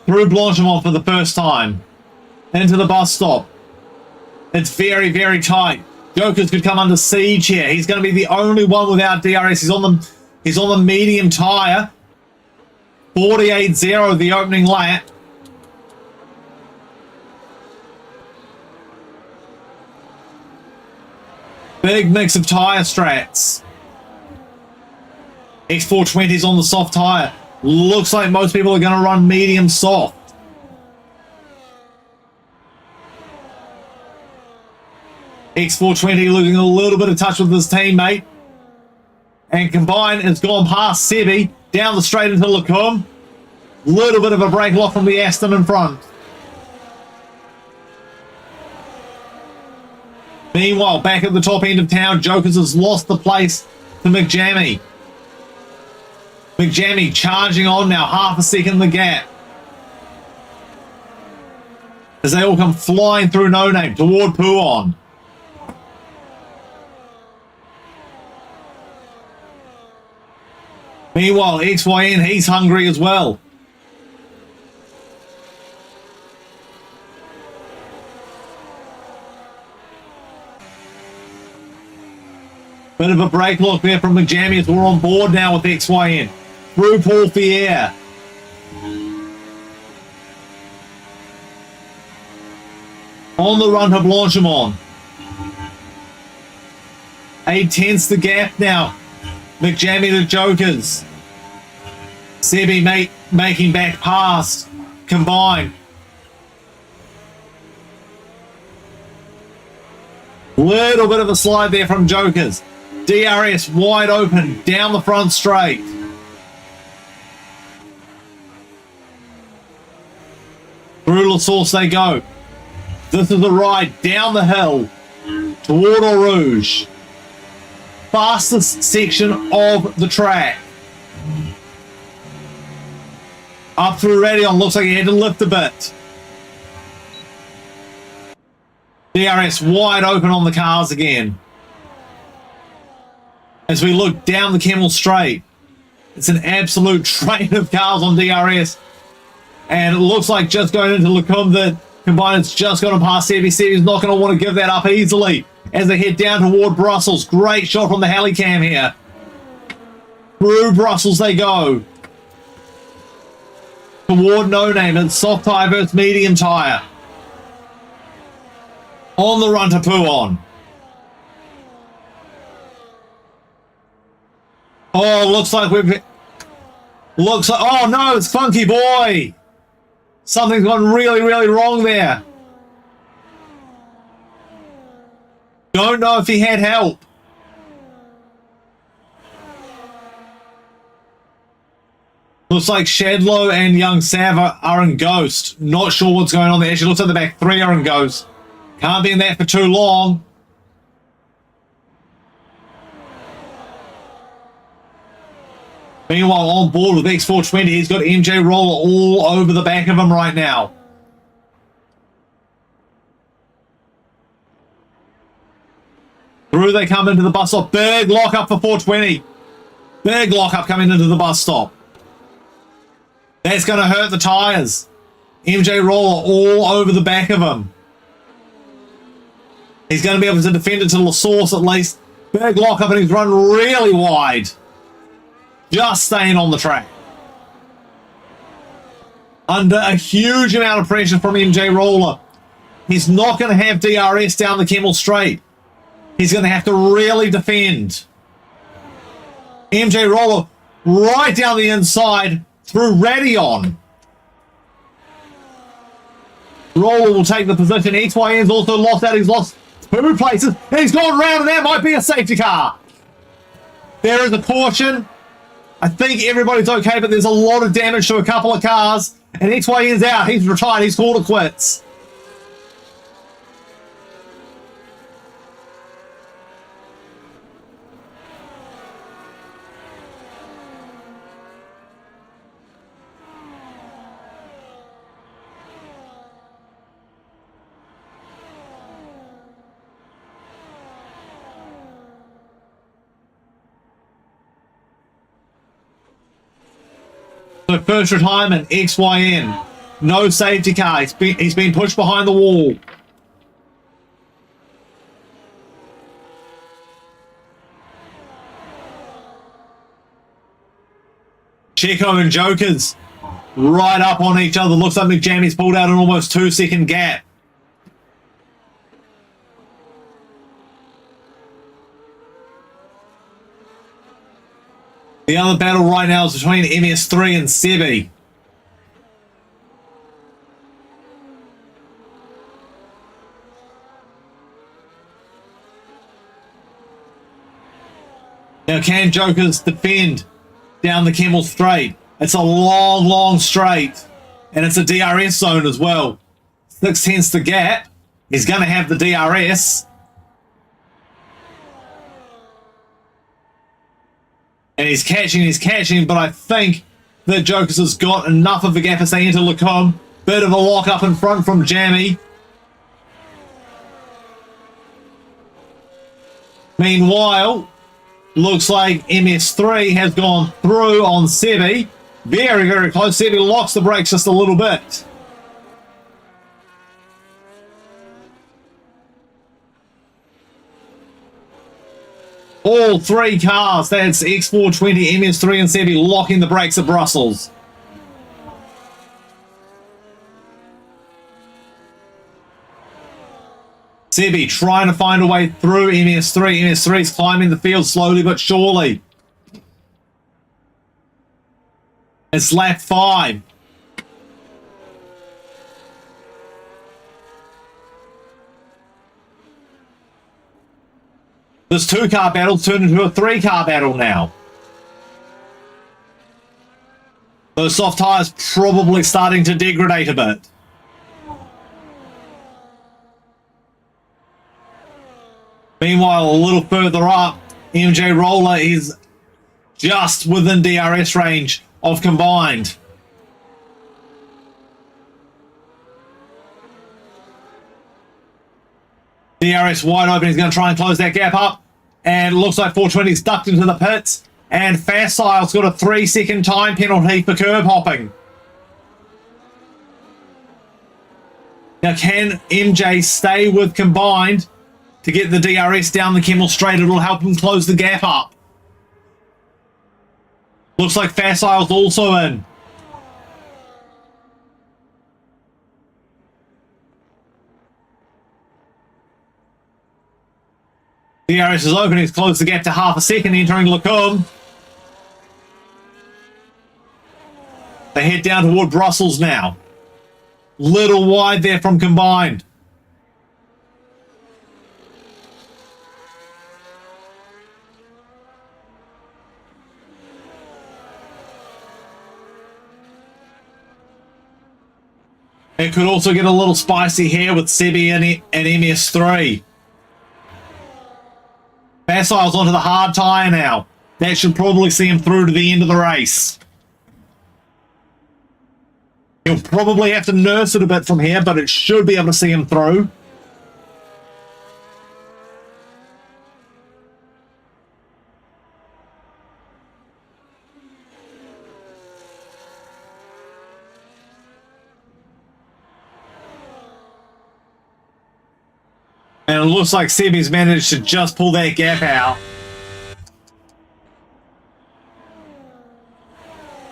Blanchimont for the first time into the bus stop. It's very, very tight. Jokers could come under siege here. He's going to be the only one without DRS. He's on the medium tire. 48.0 the opening lap. Big mix of tire strats. X420's on the soft tire. Looks like most people are going to run medium soft. X420 losing a little bit of touch with his teammate. And Combine has gone past Sebi. Down the straight into Lacombe. Little bit of a brake lock from the Aston in front. Meanwhile, back at the top end of town, Jokers has lost the place to McJammy. McJammy charging on now, half a second the gap. As they all come flying through No Name toward Puon. Meanwhile, XYN, he's hungry as well. Bit of a brake lock there from McJammy as we're on board now with XYN. Through Paul Fier. On the run to Blanchimont. 8/10 the gap now. McJammy to Jokers. Sebi making back past. Combine. Little bit of a slide there from Jokers. DRS wide open down the front straight. Through La Source they go. This is the ride down the hill toward Eau Rouge. Fastest section of the track. Up through Radion, looks like he had to lift a bit. DRS wide open on the cars again. As we look down the Kemmel Straight, it's an absolute train of cars on DRS. And it looks like just going into Lacombe, the Combine is just going to pass Sebi. Sebi's not going to want to give that up easily. As they head down toward Brussels. Great shot from the Helicam here. Through Brussels they go. Toward No Name. It's soft tire versus medium tire. On the run to Puon. Oh, looks like oh no, it's Funky Boy. Something's gone really, really wrong there. Don't know if he had help. Looks like Shadlow and Young Sav are in Ghost. Not sure what's going on there. Actually, looks like the back three are in Ghost. Can't be in that for too long. Meanwhile, on board with X420, he's got MJ Roller all over the back of him right now. Through they come into the bus stop. Big lock up for 420. Big lock up coming into the bus stop. That's going to hurt the tyres. MJ Roller all over the back of him. He's going to be able to defend it to the source at least. Big lock up and he's run really wide. Just staying on the track. Under a huge amount of pressure from MJ Roller. He's not going to have DRS down the Kemmel Straight. He's going to have to really defend. MJ Roller right down the inside through Radion. Roller will take the position. XYN's also lost out. He's lost 2 places. And he's gone round, and that might be a safety car. There is a caution. I think everybody's okay, but there's a lot of damage to a couple of cars. And XYN's out. He's retired. He's called it quits. So first retirement, XYN. No safety car. He's been pushed behind the wall. Checo and Jokers right up on each other. Looks like McJammy's pulled out an almost 2-second gap. The other battle right now is between MS3 and Sebi. Now, can Jokers defend down the Kemmel Straight? It's a long, long straight. And it's a DRS zone as well. 6/10 the gap. He's going to have the DRS. And he's catching, but I think that Jokers has got enough of a gap as they enter Lacombe. Bit of a lock up in front from Jammy. Meanwhile, looks like MS3 has gone through on Sebi. Very, very close. Sebi locks the brakes just a little bit. All 3 cars, that's X420, MS3 and Sebi locking the brakes at Brussels. Sebi trying to find a way through MS3. MS3's climbing the field slowly but surely. It's lap 5. This 2-car battle turned into a 3-car battle now. Those soft tyres probably starting to degrade a bit. Meanwhile, a little further up, MJ Roller is just within DRS range of combined. DRS wide open. He's going to try and close that gap up. And it looks like 420's ducked into the pits. And Facile's got a 3-second time penalty for curb hopping. Now, can MJ stay with combined to get the DRS down the Kemmel Straight? It'll help him close the gap up. Looks like Facile's also in. DRS is open. He's closed the gap to half a second, entering Lacombe. They head down toward Brussels now. Little wide there from combined. It could also get a little spicy here with Sebi and MS3. Facile's onto the hard tyre now. That should probably see him through to the end of the race. He'll probably have to nurse it a bit from here, but it should be able to see him through. And it looks like Sebi's managed to just pull that gap out.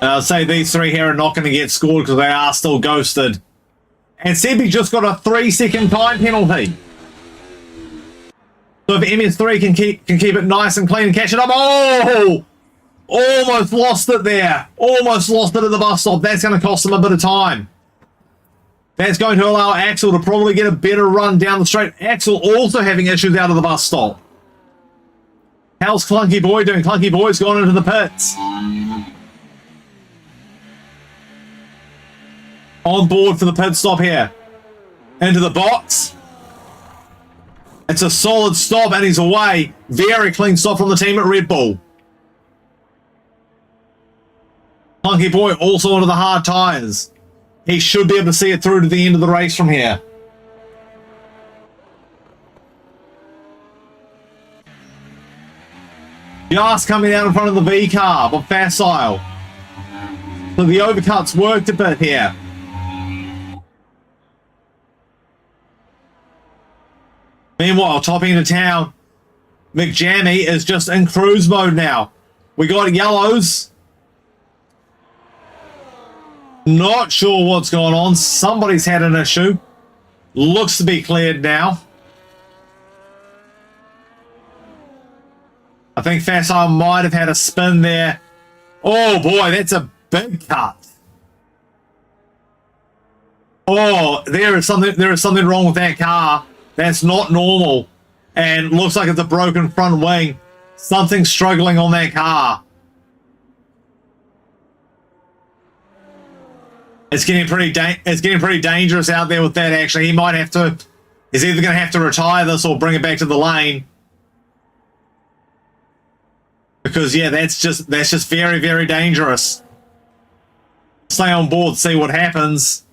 And I'd say these three here are not going to get scored because they are still ghosted. And Sebi just got a 3-second time penalty. So if MS3 can keep it nice and clean and catch it up. Oh! Almost lost it there. Almost lost it at the bus stop. That's going to cost them a bit of time. That's going to allow Axel to probably get a better run down the straight. Axel also having issues out of the bus stop. How's Clunky Boy doing? Clunky Boy's gone into the pits. On board for the pit stop here. Into the box. It's a solid stop and he's away. Very clean stop from the team at Red Bull. Clunky Boy also onto the hard tyres. He should be able to see it through to the end of the race from here. Just coming out in front of the V car of Facile. So the overcuts worked a bit here. Meanwhile, top end of town, McJammy is just in cruise mode now. We got yellows. Not sure what's going on. Somebody's had an issue. Looks to be cleared now. I think Facile might have had a spin there. Oh boy, that's a big cut. Oh, there is something wrong with that car. That's not normal. And looks like it's a broken front wing. Something's struggling on that car. It's getting pretty dangerous out there with that, actually. He might have to... He's either going to have to retire this or bring it back to the lane. Because, yeah, that's just very, very dangerous. Stay on board, see what happens.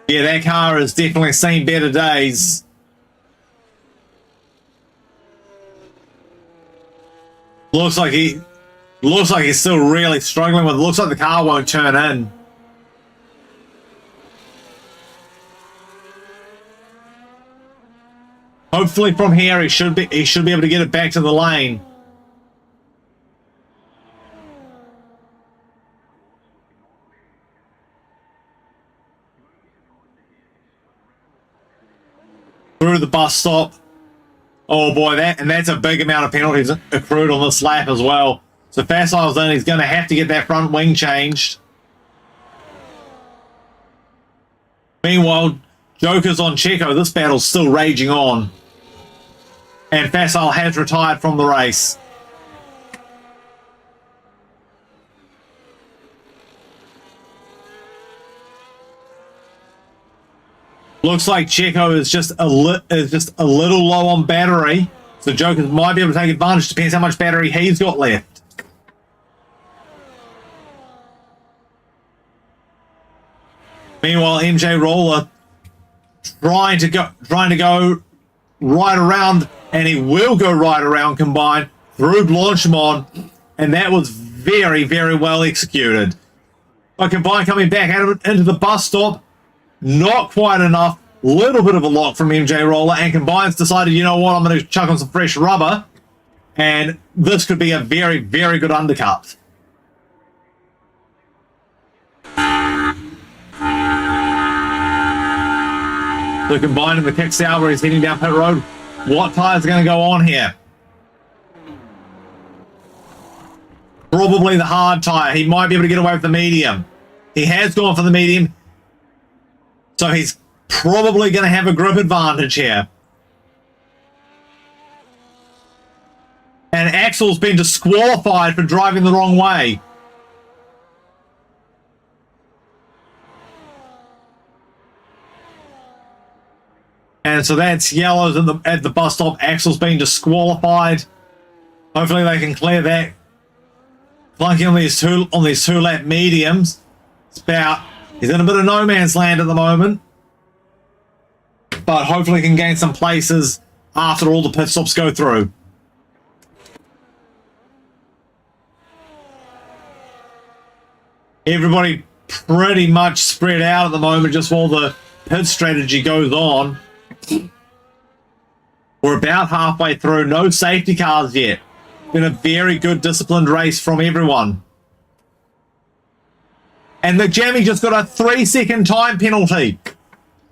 Yeah, that car has definitely seen better days. Looks like he's still really struggling with it. Looks like the car won't turn in. Hopefully from here he should be able to get it back to the lane. Through the bus stop. Oh boy, that's a big amount of penalties accrued on this lap as well. So Facile's in, he's going to have to get that front wing changed. Meanwhile, Joker's on Checo. This battle's still raging on. And Facile has retired from the race. Looks like Checo is just a little low on battery, so Joker might be able to take advantage. Depends how much battery he's got left. Meanwhile, MJ Roller trying to go right around, and he will go right around Combine through Blanchimont, and that was very, very well executed. But Combine coming back out into the bus stop. Not quite enough. Little bit of a lock from MJ Roller, and Combine's decided, you know what, I'm going to chuck on some fresh rubber, and this could be a very, very good undercut. So Combine in the kick out where he's heading down pit road. What tires are going to go on here? Probably the hard tire. He might be able to get away with the medium. He has gone for the medium. So he's probably going to have a grip advantage here. And Axel's been disqualified for driving the wrong way. And so that's yellows at the bus stop. Axel's been disqualified. Hopefully they can clear that. Clunky on these two lap mediums. He's in a bit of no man's land at the moment. But hopefully he can gain some places after all the pit stops go through. Everybody pretty much spread out at the moment just while the pit strategy goes on. We're about halfway through. No safety cars yet. Been a very good disciplined race from everyone. And McJammy just got a 3-second time penalty.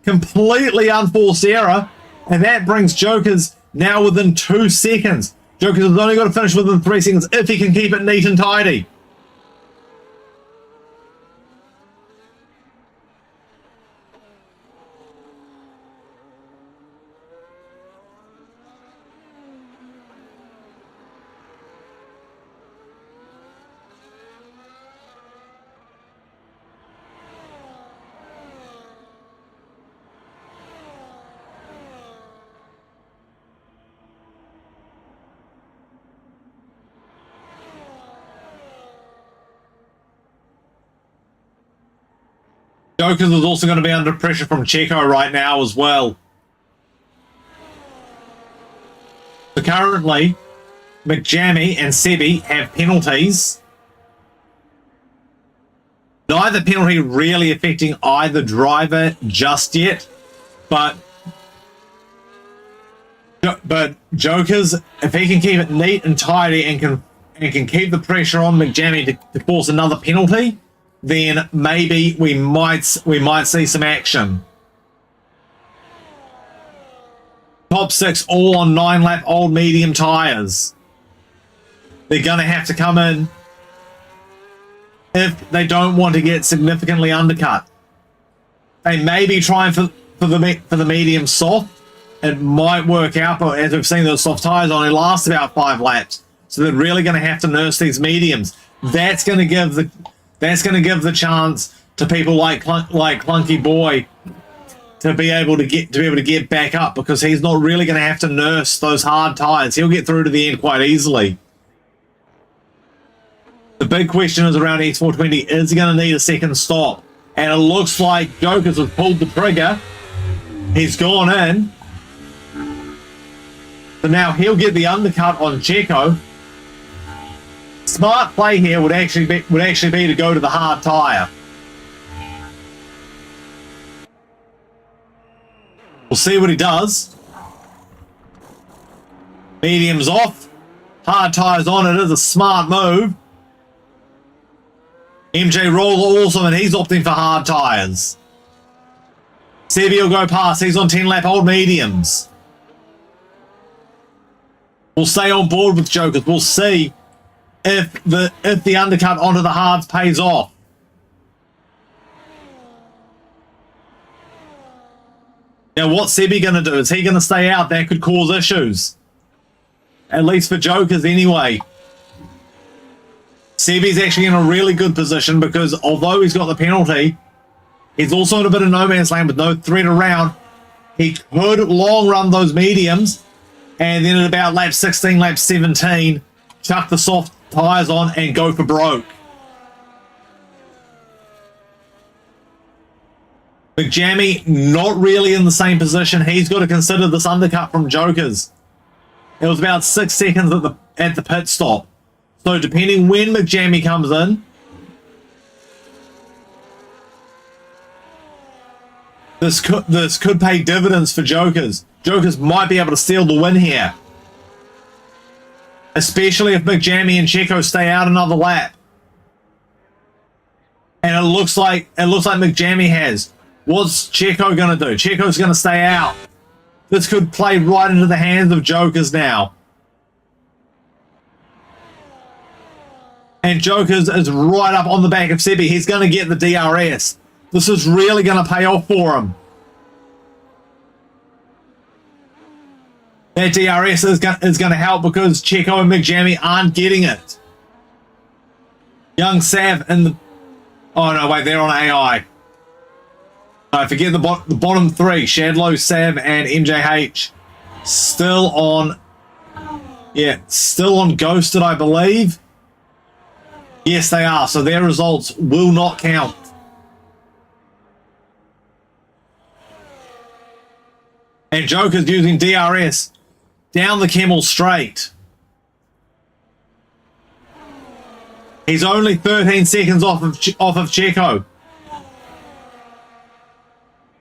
Completely unforced error. And that brings Jokers now within 2 seconds. Jokers has only got to finish within 3 seconds if he can keep it neat and tidy. Jokers is also going to be under pressure from Checo right now as well. So currently, McJammy and Sebi have penalties. Neither penalty really affecting either driver just yet, but Jokers, if he can keep it neat and tidy and can keep the pressure on McJammy to force another penalty, then maybe we might see some action. Top 6 all on 9-lap old medium tyres. They're going to have to come in if they don't want to get significantly undercut. They may be trying for the medium soft. It might work out, but as we've seen, those soft tyres only last about 5 laps. So they're really going to have to nurse these mediums. That's going to give the chance to people like Clunky Boy to be able to get back up, because he's not really going to have to nurse those hard tyres. He'll get through to the end quite easily. The big question is around X420. Is he going to need a second stop? And it looks like Jokers has pulled the trigger. He's gone in. So now he'll get the undercut on Checo. Smart play here would actually be to go to the hard tyre. We'll see what he does. Medium's off. Hard tyres on. It is a smart move. MJ Roller also, and he's opting for hard tyres. Sebi will go past. He's on 10-lap old mediums. We'll stay on board with Jokers. We'll see if the undercut onto the hards pays off. Now, what's Sebi going to do? Is he going to stay out? That could cause issues. At least for Jokers anyway. Sebi's actually in a really good position because although he's got the penalty, he's also in a bit of no man's land with no threat around. He could long run those mediums and then at about lap 16, lap 17, chuck the soft tyres on and go for broke. McJammy not really in the same position. He's got to consider this undercut from Jokers. It was about 6 seconds at the pit stop. So depending when McJammy comes in, this could pay dividends for Jokers. Jokers might be able to steal the win here, especially if McJammy and Checo stay out another lap. And it looks like McJammy has. What's Checo going to do? Checo's going to stay out. This could play right into the hands of Jokers now. And Jokers is right up on the back of Sebi. He's going to get the DRS. This is really going to pay off for him. That DRS is going to help because Checo and McJammy aren't getting it. Young Sav in the... Oh, no, wait, they're on AI. No, forget the bottom three. Shadlow, Sav, and MJH. Still on... Yeah, still on Ghosted, I believe. Yes, they are. So their results will not count. And Joker's using DRS down the Kemmel straight. He's only 13 seconds off of Checo.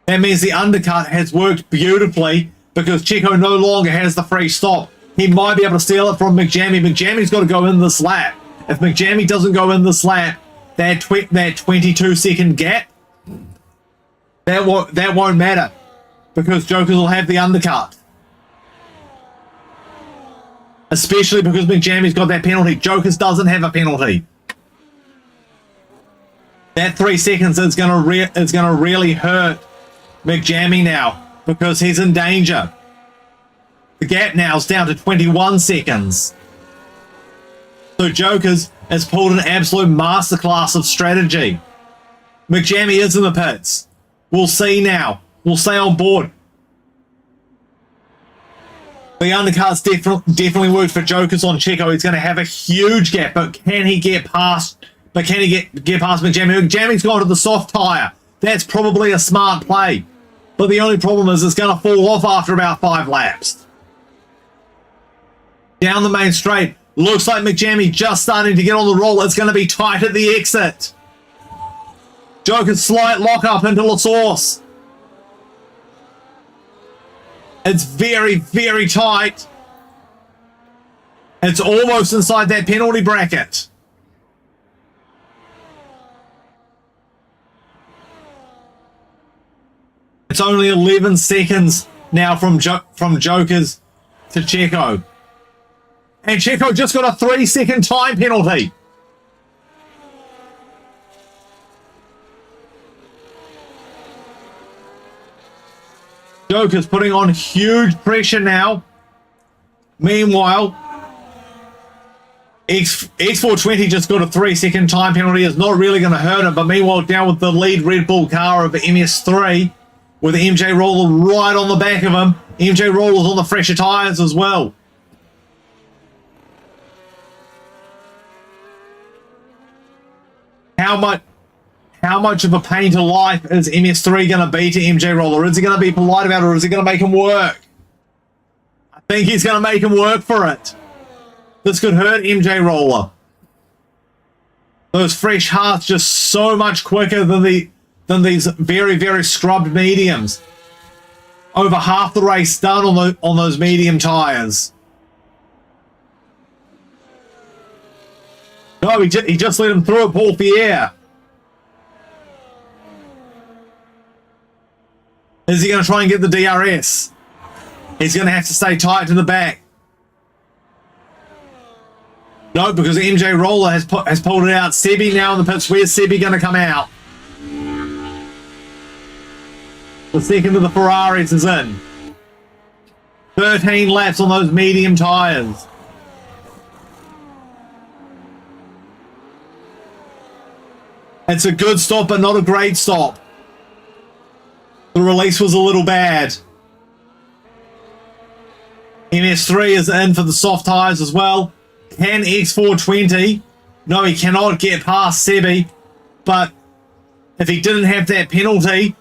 That means the undercut has worked beautifully because Checo no longer has the free stop. He might be able to steal it from McJammy. McJammy's got to go in this lap. If McJammy doesn't go in this lap, that 22-second gap, that won't matter because Jokers will have the undercut. Especially because McJammy's got that penalty. Jokers doesn't have a penalty. That 3 seconds is gonna really hurt McJammy now because he's in danger. The gap now is down to 21 seconds. So Jokers has pulled an absolute masterclass of strategy. McJammy is in the pits. We'll see now. We'll stay on board. The undercut's definitely worked for Jokers on Checo. He's going to have a huge gap, but can he get past? But can he get past McJammy? McJammy's gone to the soft tyre. That's probably a smart play. But the only problem is it's going to fall off after about 5 laps. Down the main straight. Looks like McJammy just starting to get on the roll. It's going to be tight at the exit. Joker's slight lock up into La Source. It's very, very tight. It's almost inside that penalty bracket. It's only 11 seconds now from Jokers to Checo. And Checo just got a 3-second time penalty. Joker's putting on huge pressure now. Meanwhile, X420 just got a 3-second time penalty. It's not really going to hurt him. But meanwhile, down with the lead Red Bull car of MS3, with MJ Roller right on the back of him. MJ Roller's on the fresher tyres as well. How much of a pain to life is MS3 going to be to MJ Roller? Is he going to be polite about it, or is he going to make him work? I think he's going to make him work for it. This could hurt MJ Roller. Those fresh hearts just so much quicker than these very, very scrubbed mediums. Over half the race done on those medium tyres. No, he just let him through it, Paul Pierre. Is he going to try and get the DRS? He's going to have to stay tight to the back. No, because MJ Roller has pulled it out. Sebi now in the pits. Where's Sebi going to come out? The second of the Ferraris is in. 13 laps on those medium tyres. It's a good stop, but not a great stop. The release was a little bad. MS3 is in for the soft tyres as well. Can X420? No, he cannot get past Sebi. But if he didn't have that penalty,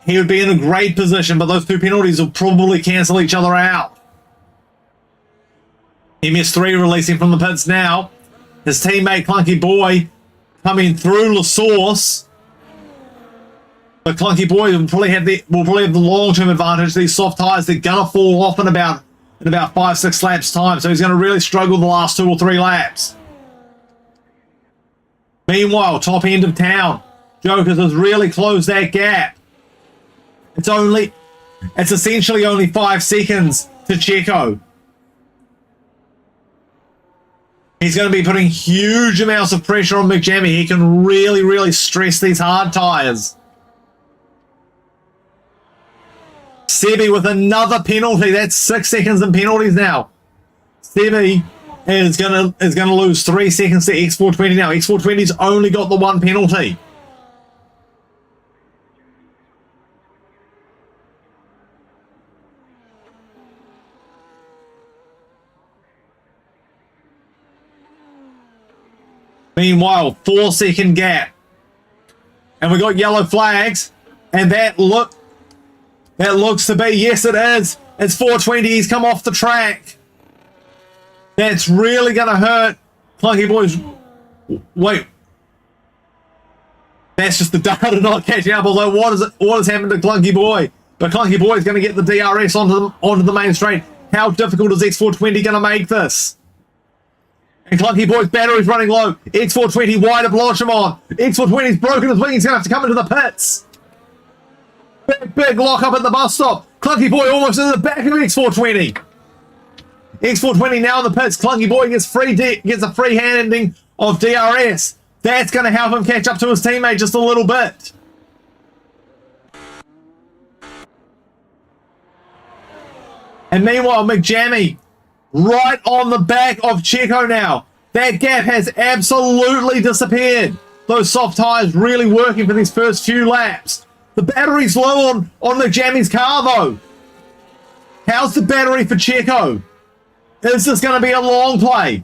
he would be in a great position. But those two penalties will probably cancel each other out. MS3 releasing from the pits now. His teammate Clunky Boy coming through La Source. But Clunky Boy will probably have the long-term advantage. These soft tyres, they're gonna fall off in about 5-6 laps time, so he's gonna really struggle the last 2 or 3 laps. Meanwhile, top end of town, Jokers has really closed that gap. It's essentially only 5 seconds to Checo. He's going to be putting huge amounts of pressure on McJammy. He can really, really stress these hard tyres. Sebi with another penalty. That's 6 seconds in penalties now. Sebi is gonna lose 3 seconds to X420 now. X420's only got the 1 penalty. Meanwhile, 4-second gap. And we got yellow flags. And that looks to be, yes it is. It's 420, he's come off the track. That's really going to hurt Clunky Boys. Wait. That's just the data not catching up. Although what has happened to Clunky Boy? But Clunky Boy is going to get the DRS onto the main straight. How difficult is X420 going to make this? And Clunky Boy's battery's running low. X420 wide of Blanchimont. X420's broken his wing. He's going to have to come into the pits. Big lock up at the bus stop. Clunky Boy almost in the back of X420. X420 now in the pits. Clunky Boy gets a free handing of DRS. That's going to help him catch up to his teammate just a little bit. And meanwhile, McJammy right on the back of Checo now. That gap has absolutely disappeared. Those soft tyres really working for these first few laps. The battery's low on McJammy's car though. How's the battery for Checo? Is this going to be a long play?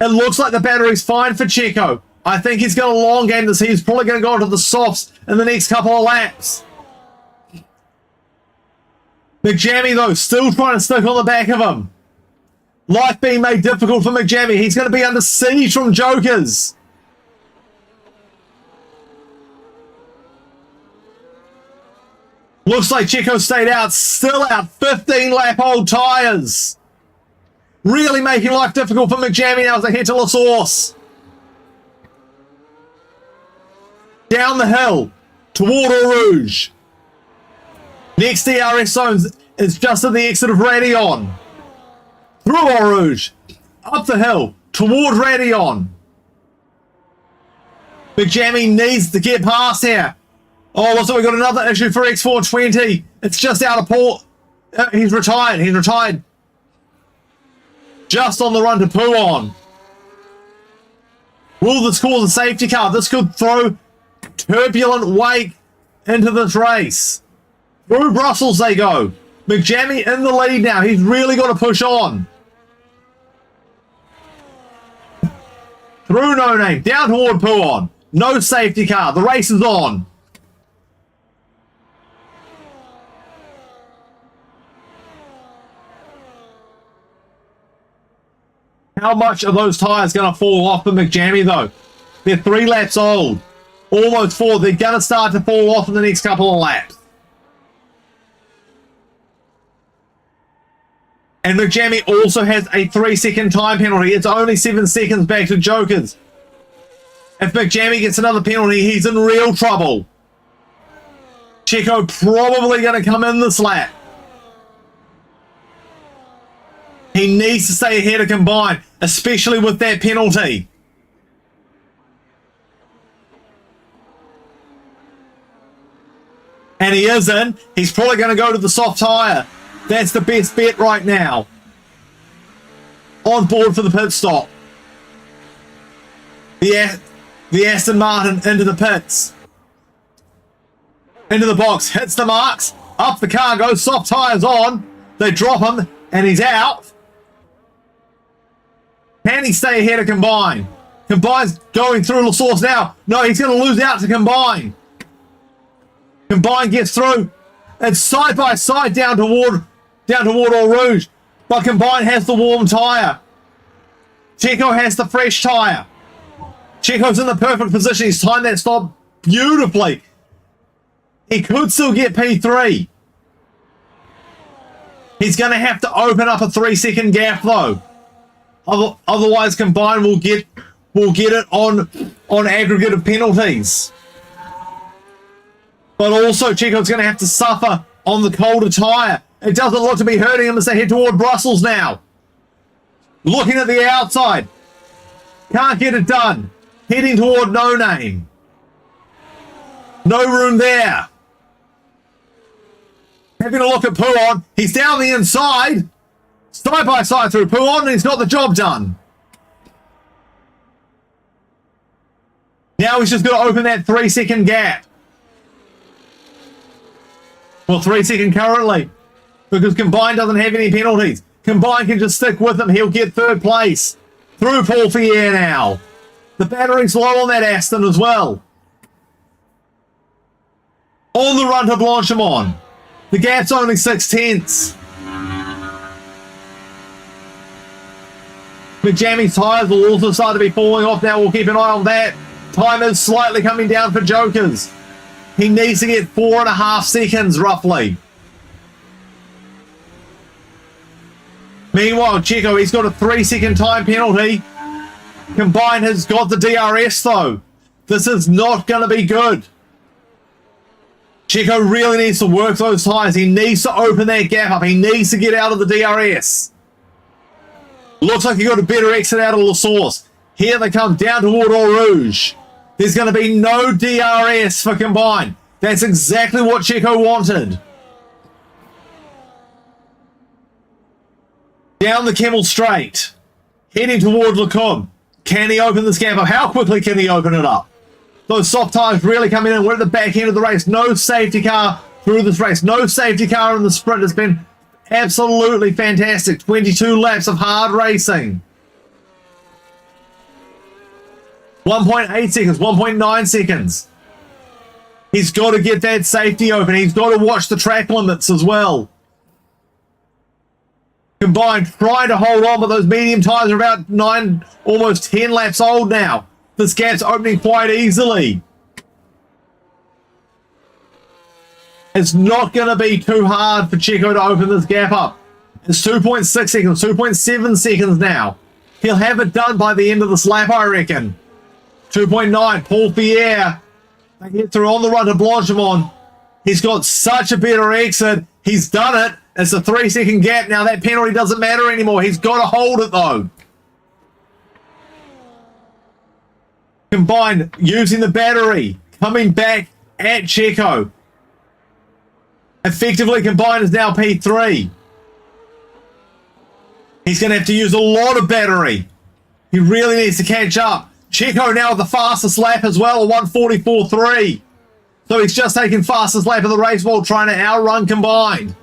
It looks like the battery's fine for Checo. I think he's going to long game this. He's probably going to go into the softs in the next couple of laps. McJammy, though, still trying to stick on the back of him. Life being made difficult for McJammy. He's going to be under siege from Jokers. Looks like Checo stayed out. Still out. 15-lap-old tyres. Really making life difficult for McJammy now as they head to La Source. Down the hill toward Eau Rouge. Next DRS zones is just at the exit of Radion. Through Eau Rouge. Up the hill toward Radion. McJammy needs to get past here. Oh, so we got another issue for X420. It's just out of port. He's retired. He's retired. Just on the run to Pouon. Will this cause a safety car? This could throw turbulent wake into this race. Through Brussels they go. McJammy in the lead now. He's really got to push on. Through No Name. Down toward Pouon. No safety car. The race is on. How much are those tyres going to fall off for McJammy, though? They're 3 laps old. Almost 4. They're going to start to fall off in the next couple of laps. And McJammy also has a 3-second time penalty. It's only 7 seconds back to Jokers. If McJammy gets another penalty, he's in real trouble. Checo probably going to come in this lap. He needs to stay ahead of Combine, especially with that penalty. And he isn't. He's probably going to go to the soft tyre. That's the best bet right now. On board for the pit stop. The Aston Martin into the pits. Into the box. Hits the marks. Up the car goes. Soft tyres on. They drop him. And he's out. Can he stay ahead of Combine? Combine's going through La Source now. No, he's going to lose out to Combine. Combine gets through. It's side by side down toward Eau Rouge. But Combine has the warm tyre. Checo has the fresh tyre. Checo's in the perfect position. He's timed that stop beautifully. He could still get P3. He's going to have to open up a 3-second gap though. Otherwise, Combine will get it on aggregate of penalties. But also, Checo's going to have to suffer on the colder tyre. It doesn't look to be hurting him as they head toward Brussels now. Looking at the outside. Can't get it done. Heading toward No Name. No room there. Having a look at Pouon. He's down the inside. Side by side through Pouon, and he's got the job done. Now he's just got to open that 3-second gap. Well, 3-second currently, because Combine doesn't have any penalties. Combine can just stick with him. He'll get 3rd place. Through Paul Fier now. The battery's low on that Aston as well. On the run to Blanchimont. The gap's only 6/10. McJammy's tyres will also start to be falling off now. We'll keep an eye on that. Time is slightly coming down for Jokers. He needs to get 4.5 seconds, roughly. Meanwhile, Checo, he's got a 3-second time penalty. Combine has got the DRS, though. This is not going to be good. Checo really needs to work those tyres. He needs to open that gap up. He needs to get out of the DRS. Looks like he got a better exit out of La Source. Here they come down toward Eau Rouge. There's going to be no DRS for Combine. That's exactly what Checo wanted. Down the Kemmel Straight. Heading toward Lecombe. Can he open this gap up? How quickly can he open it up? Those soft tyres really coming in. We're at the back end of the race. No safety car through this race. No safety car in the sprint. It's been absolutely fantastic. 22 laps of hard racing. 1.8 seconds, 1.9 seconds. He's got to get that safety open. He's got to watch the track limits as well. Combine trying to hold on, but those medium tyres are about 9, almost 10 laps old now. This gap's opening quite easily. It's not going to be too hard for Checo to open this gap up. It's 2.6 seconds, 2.7 seconds now. He'll have it done by the end of this lap, I reckon. 2.9, Paul Fier. They get through on the run to Blanchimont. He's got such a better exit. He's done it. It's a 3-second gap now. That penalty doesn't matter anymore. He's got to hold it, though. Combined, using the battery. Coming back at Checo. Effectively, Combined is now P3. He's going to have to use a lot of battery. He really needs to catch up. Checo now with the fastest lap as well, a 1:44.3. So he's just taken fastest lap of the race while trying to outrun Combined.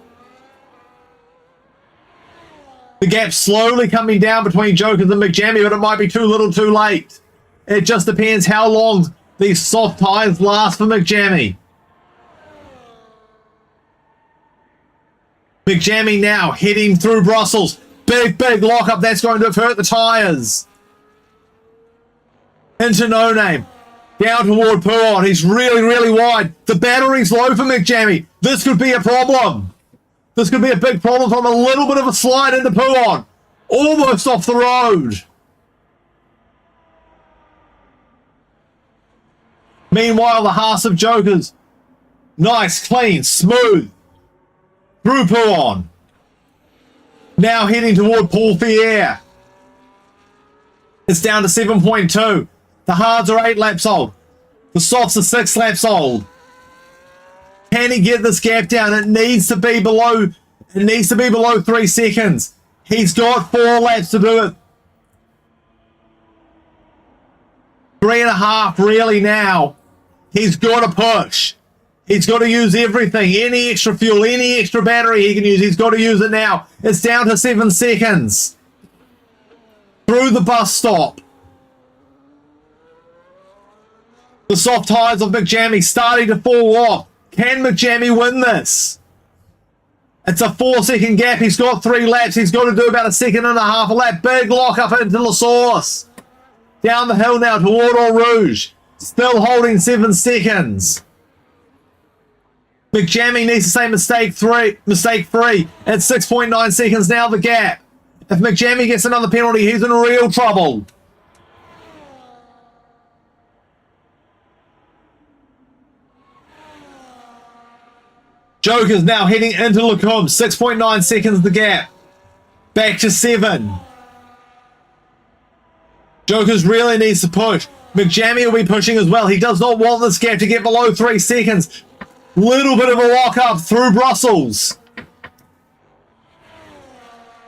The gap slowly coming down between Jokers and McJammy, but it might be too little too late. It just depends how long these soft tyres last for McJammy. McJammy now heading through Brussels. Big lockup. That's going to hurt the tyres. Into No Name. Down toward Pouon. He's really wide. The battery's low for McJammy. This could be a problem. This could be a big problem from a little bit of a slide into Pouon. Almost off the road. Meanwhile, the Haas of Jokers. Nice, clean, smooth. Through Pouon. Now heading toward Paul Fier. It's down to 7.2. The hards are 8 laps old. The softs are 6 laps old. Can he get this gap down? It needs to be below 3 seconds. He's got 4 laps to do it. 3.5 really now. He's got to push. He's got to use everything. Any extra fuel, any extra battery he can use, he's got to use it now. It's down to 7 seconds. Through the bus stop. The soft tyres of McJammy starting to fall off. Can McJammy win this? It's a 4-second gap. He's got 3 laps. He's got to do about 1.5 seconds a lap. Big lock up into La Source. Down the hill now toward Eau Rouge. Still holding 7 seconds. McJammy needs to say mistake free. At 6.9 seconds now the gap. If McJammy gets another penalty, he's in real trouble. Joker's now heading into Lecombe. 6.9 seconds the gap. Back to 7. Jokers really needs to push. McJammy will be pushing as well. He does not want this gap to get below 3 seconds. Little bit of a lock up through Brussels.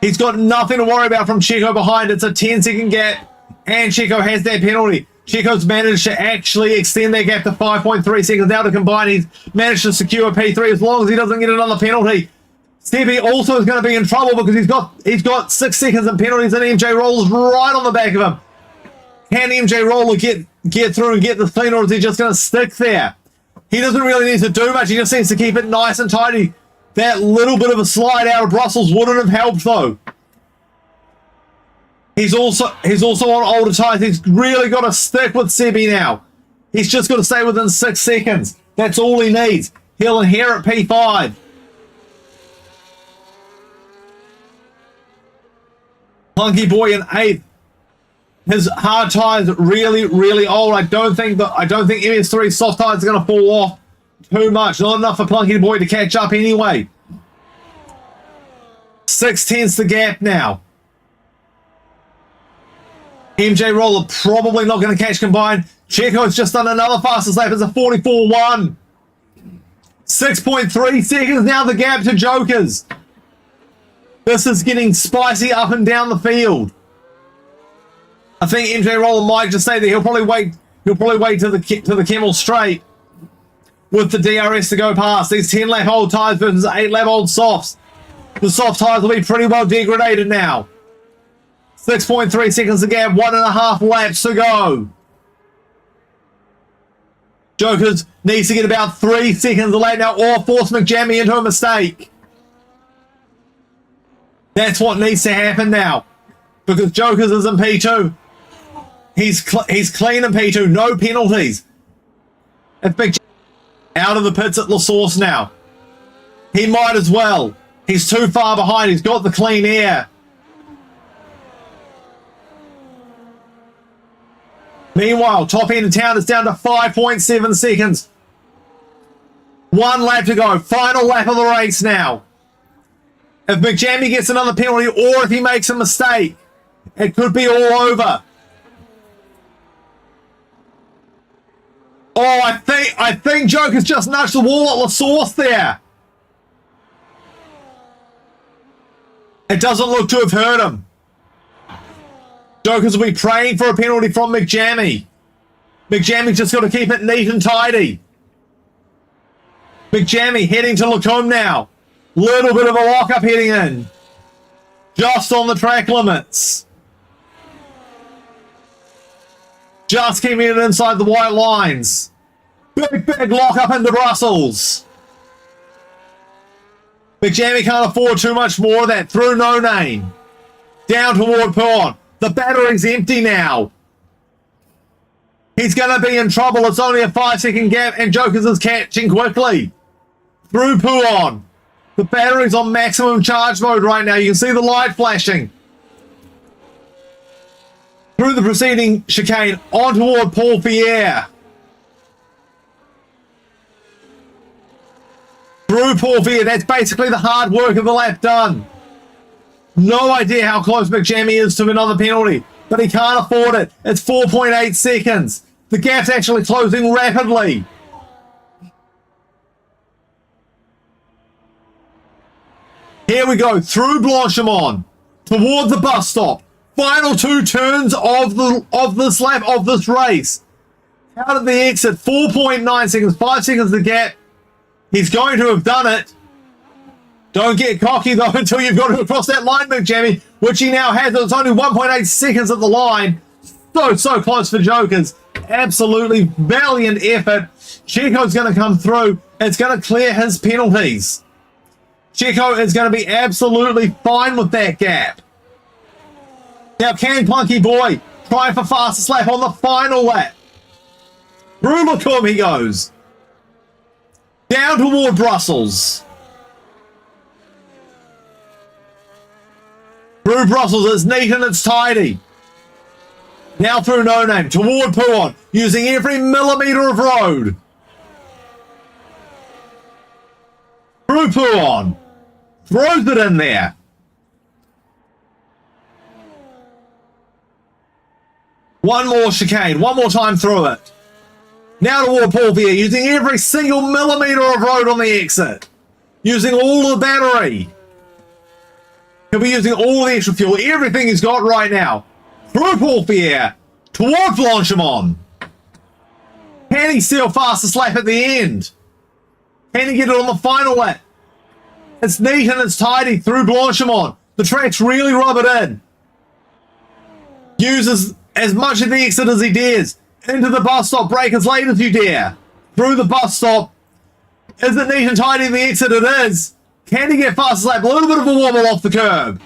He's got nothing to worry about from Checo behind. It's a 10-second gap. And Checo has that penalty. Checo's managed to actually extend that gap to 5.3 seconds. Now to Combine, he's managed to secure P3 as long as he doesn't get another penalty. Stevie also is going to be in trouble because he's got 6 seconds in penalties and MJ Roller's right on the back of him. Can MJ Roller get through and get this clean, or is he just going to stick there? He doesn't really need to do much. He just needs to keep it nice and tidy. That little bit of a slide out of Brussels wouldn't have helped though. He's also on older tyres. He's really got to stick with Sebi now. He's just got to stay within 6 seconds. That's all he needs. He'll inherit P5. Plunky Boy in 8th. His hard tires really, really old. I don't think MS3 soft tires are going to fall off too much. Not enough for Plunky Boy to catch up anyway. 6/10 the gap now. MJ Roller probably not going to catch combined. Checo's just done another fastest lap. It's a 44.1. 6.3 seconds now the gap to Jokers. This is getting spicy up and down the field. I think MJ Roller might just say that he'll probably wait to the Camel Straight with the DRS to go past. These 10-lap old tires versus 8-lap old softs. The soft tires will be pretty well degraded now. 6.3 seconds to gap, 1.5 laps to go. Jokers needs to get about 3 seconds a lap now or force McJammy into a mistake. That's what needs to happen now. Because Jokers is in P2. He's clean in P2, no penalties. If McJammy out of the pits at La Source now. He might as well. He's too far behind. He's got the clean air. Meanwhile, top end of town is down to 5.7 seconds. 1 lap to go. Final lap of the race now. If McJammy gets another penalty or if he makes a mistake, it could be all over. Oh, I think Joker's just nudged the wall at La Source there. It doesn't look to have hurt him. Jokers will be praying for a penalty from McJammy. McJammy's just got to keep it neat and tidy. McJammy heading to Lacombe now. Little bit of a lock-up heading in. Just on the track limits. Just keeping it inside the white lines. Big lock-up into Brussels. McJammy can't afford too much more of that. Through No Name. Down toward Puon. The battery's empty now. He's going to be in trouble. It's only a 5-second gap and Jokers is catching quickly. Through Puon. The battery's on maximum charge mode right now. You can see the light flashing. Through the preceding chicane on toward Paul Pierre. Through Paul Pierre. That's basically the hard work of the lap done. No idea how close McJammy is to another penalty, but he can't afford it. It's 4.8 seconds. The gap's actually closing rapidly. Here we go, through Blanchimont, toward the bus stop. Final 2 turns of this lap, of this race. Out of the exit, 4.9 seconds, 5 seconds the gap. He's going to have done it. Don't get cocky, though, until you've got to across that line, McJammy, which he now has. It's only 1.8 seconds at the line. So close for Jokers. Absolutely valiant effort. Checo's going to come through. It's going to clear his penalties. Checo is going to be absolutely fine with that gap. Now, can Plunky Boy try for fastest lap on the final lap? Through Lacombe he goes. Down toward Brussels. Through Brussels, it's neat and it's tidy. Now through No Name, toward Puon, using every millimetre of road. Through Puon. Throws it in there. One more chicane, one more time through it. Now toward Paul Pierre, using every single millimetre of road on the exit. Using all the battery. He'll be using all the extra fuel, everything he's got right now. Through Paul Pierre, toward Blanchimont. Can he steal fastest lap at the end? Can he get it on the final lap? It's neat and it's tidy through Blanchimont. The track's really rub it in. Uses as much of the exit as he dares. Into the bus stop, brake as late as you dare. Through the bus stop. Is it neat and tidy the exit? It is. Can he get fastest lap? A little bit of a wobble off the curb.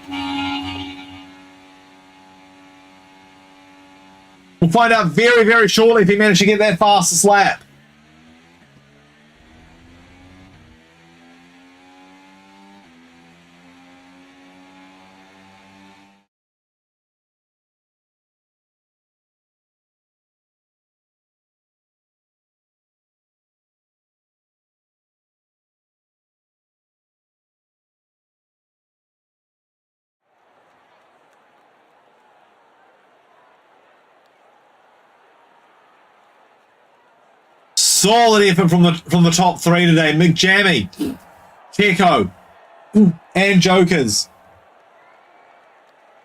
We'll find out very, very shortly if he managed to get that fastest lap. Solid effort from the top three today. McJammy, Checo, and Jokers.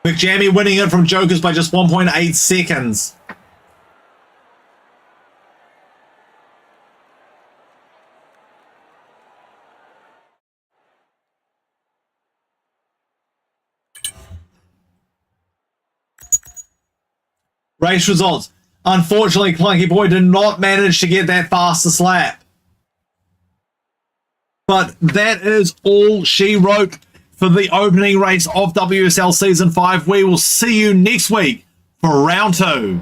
McJammy winning it from Jokers by just 1.8 seconds. Race results. Unfortunately, Clunky Boy did not manage to get that fastest lap. But that is all she wrote for the opening race of WSL Season 5. We will see you next week for round 2.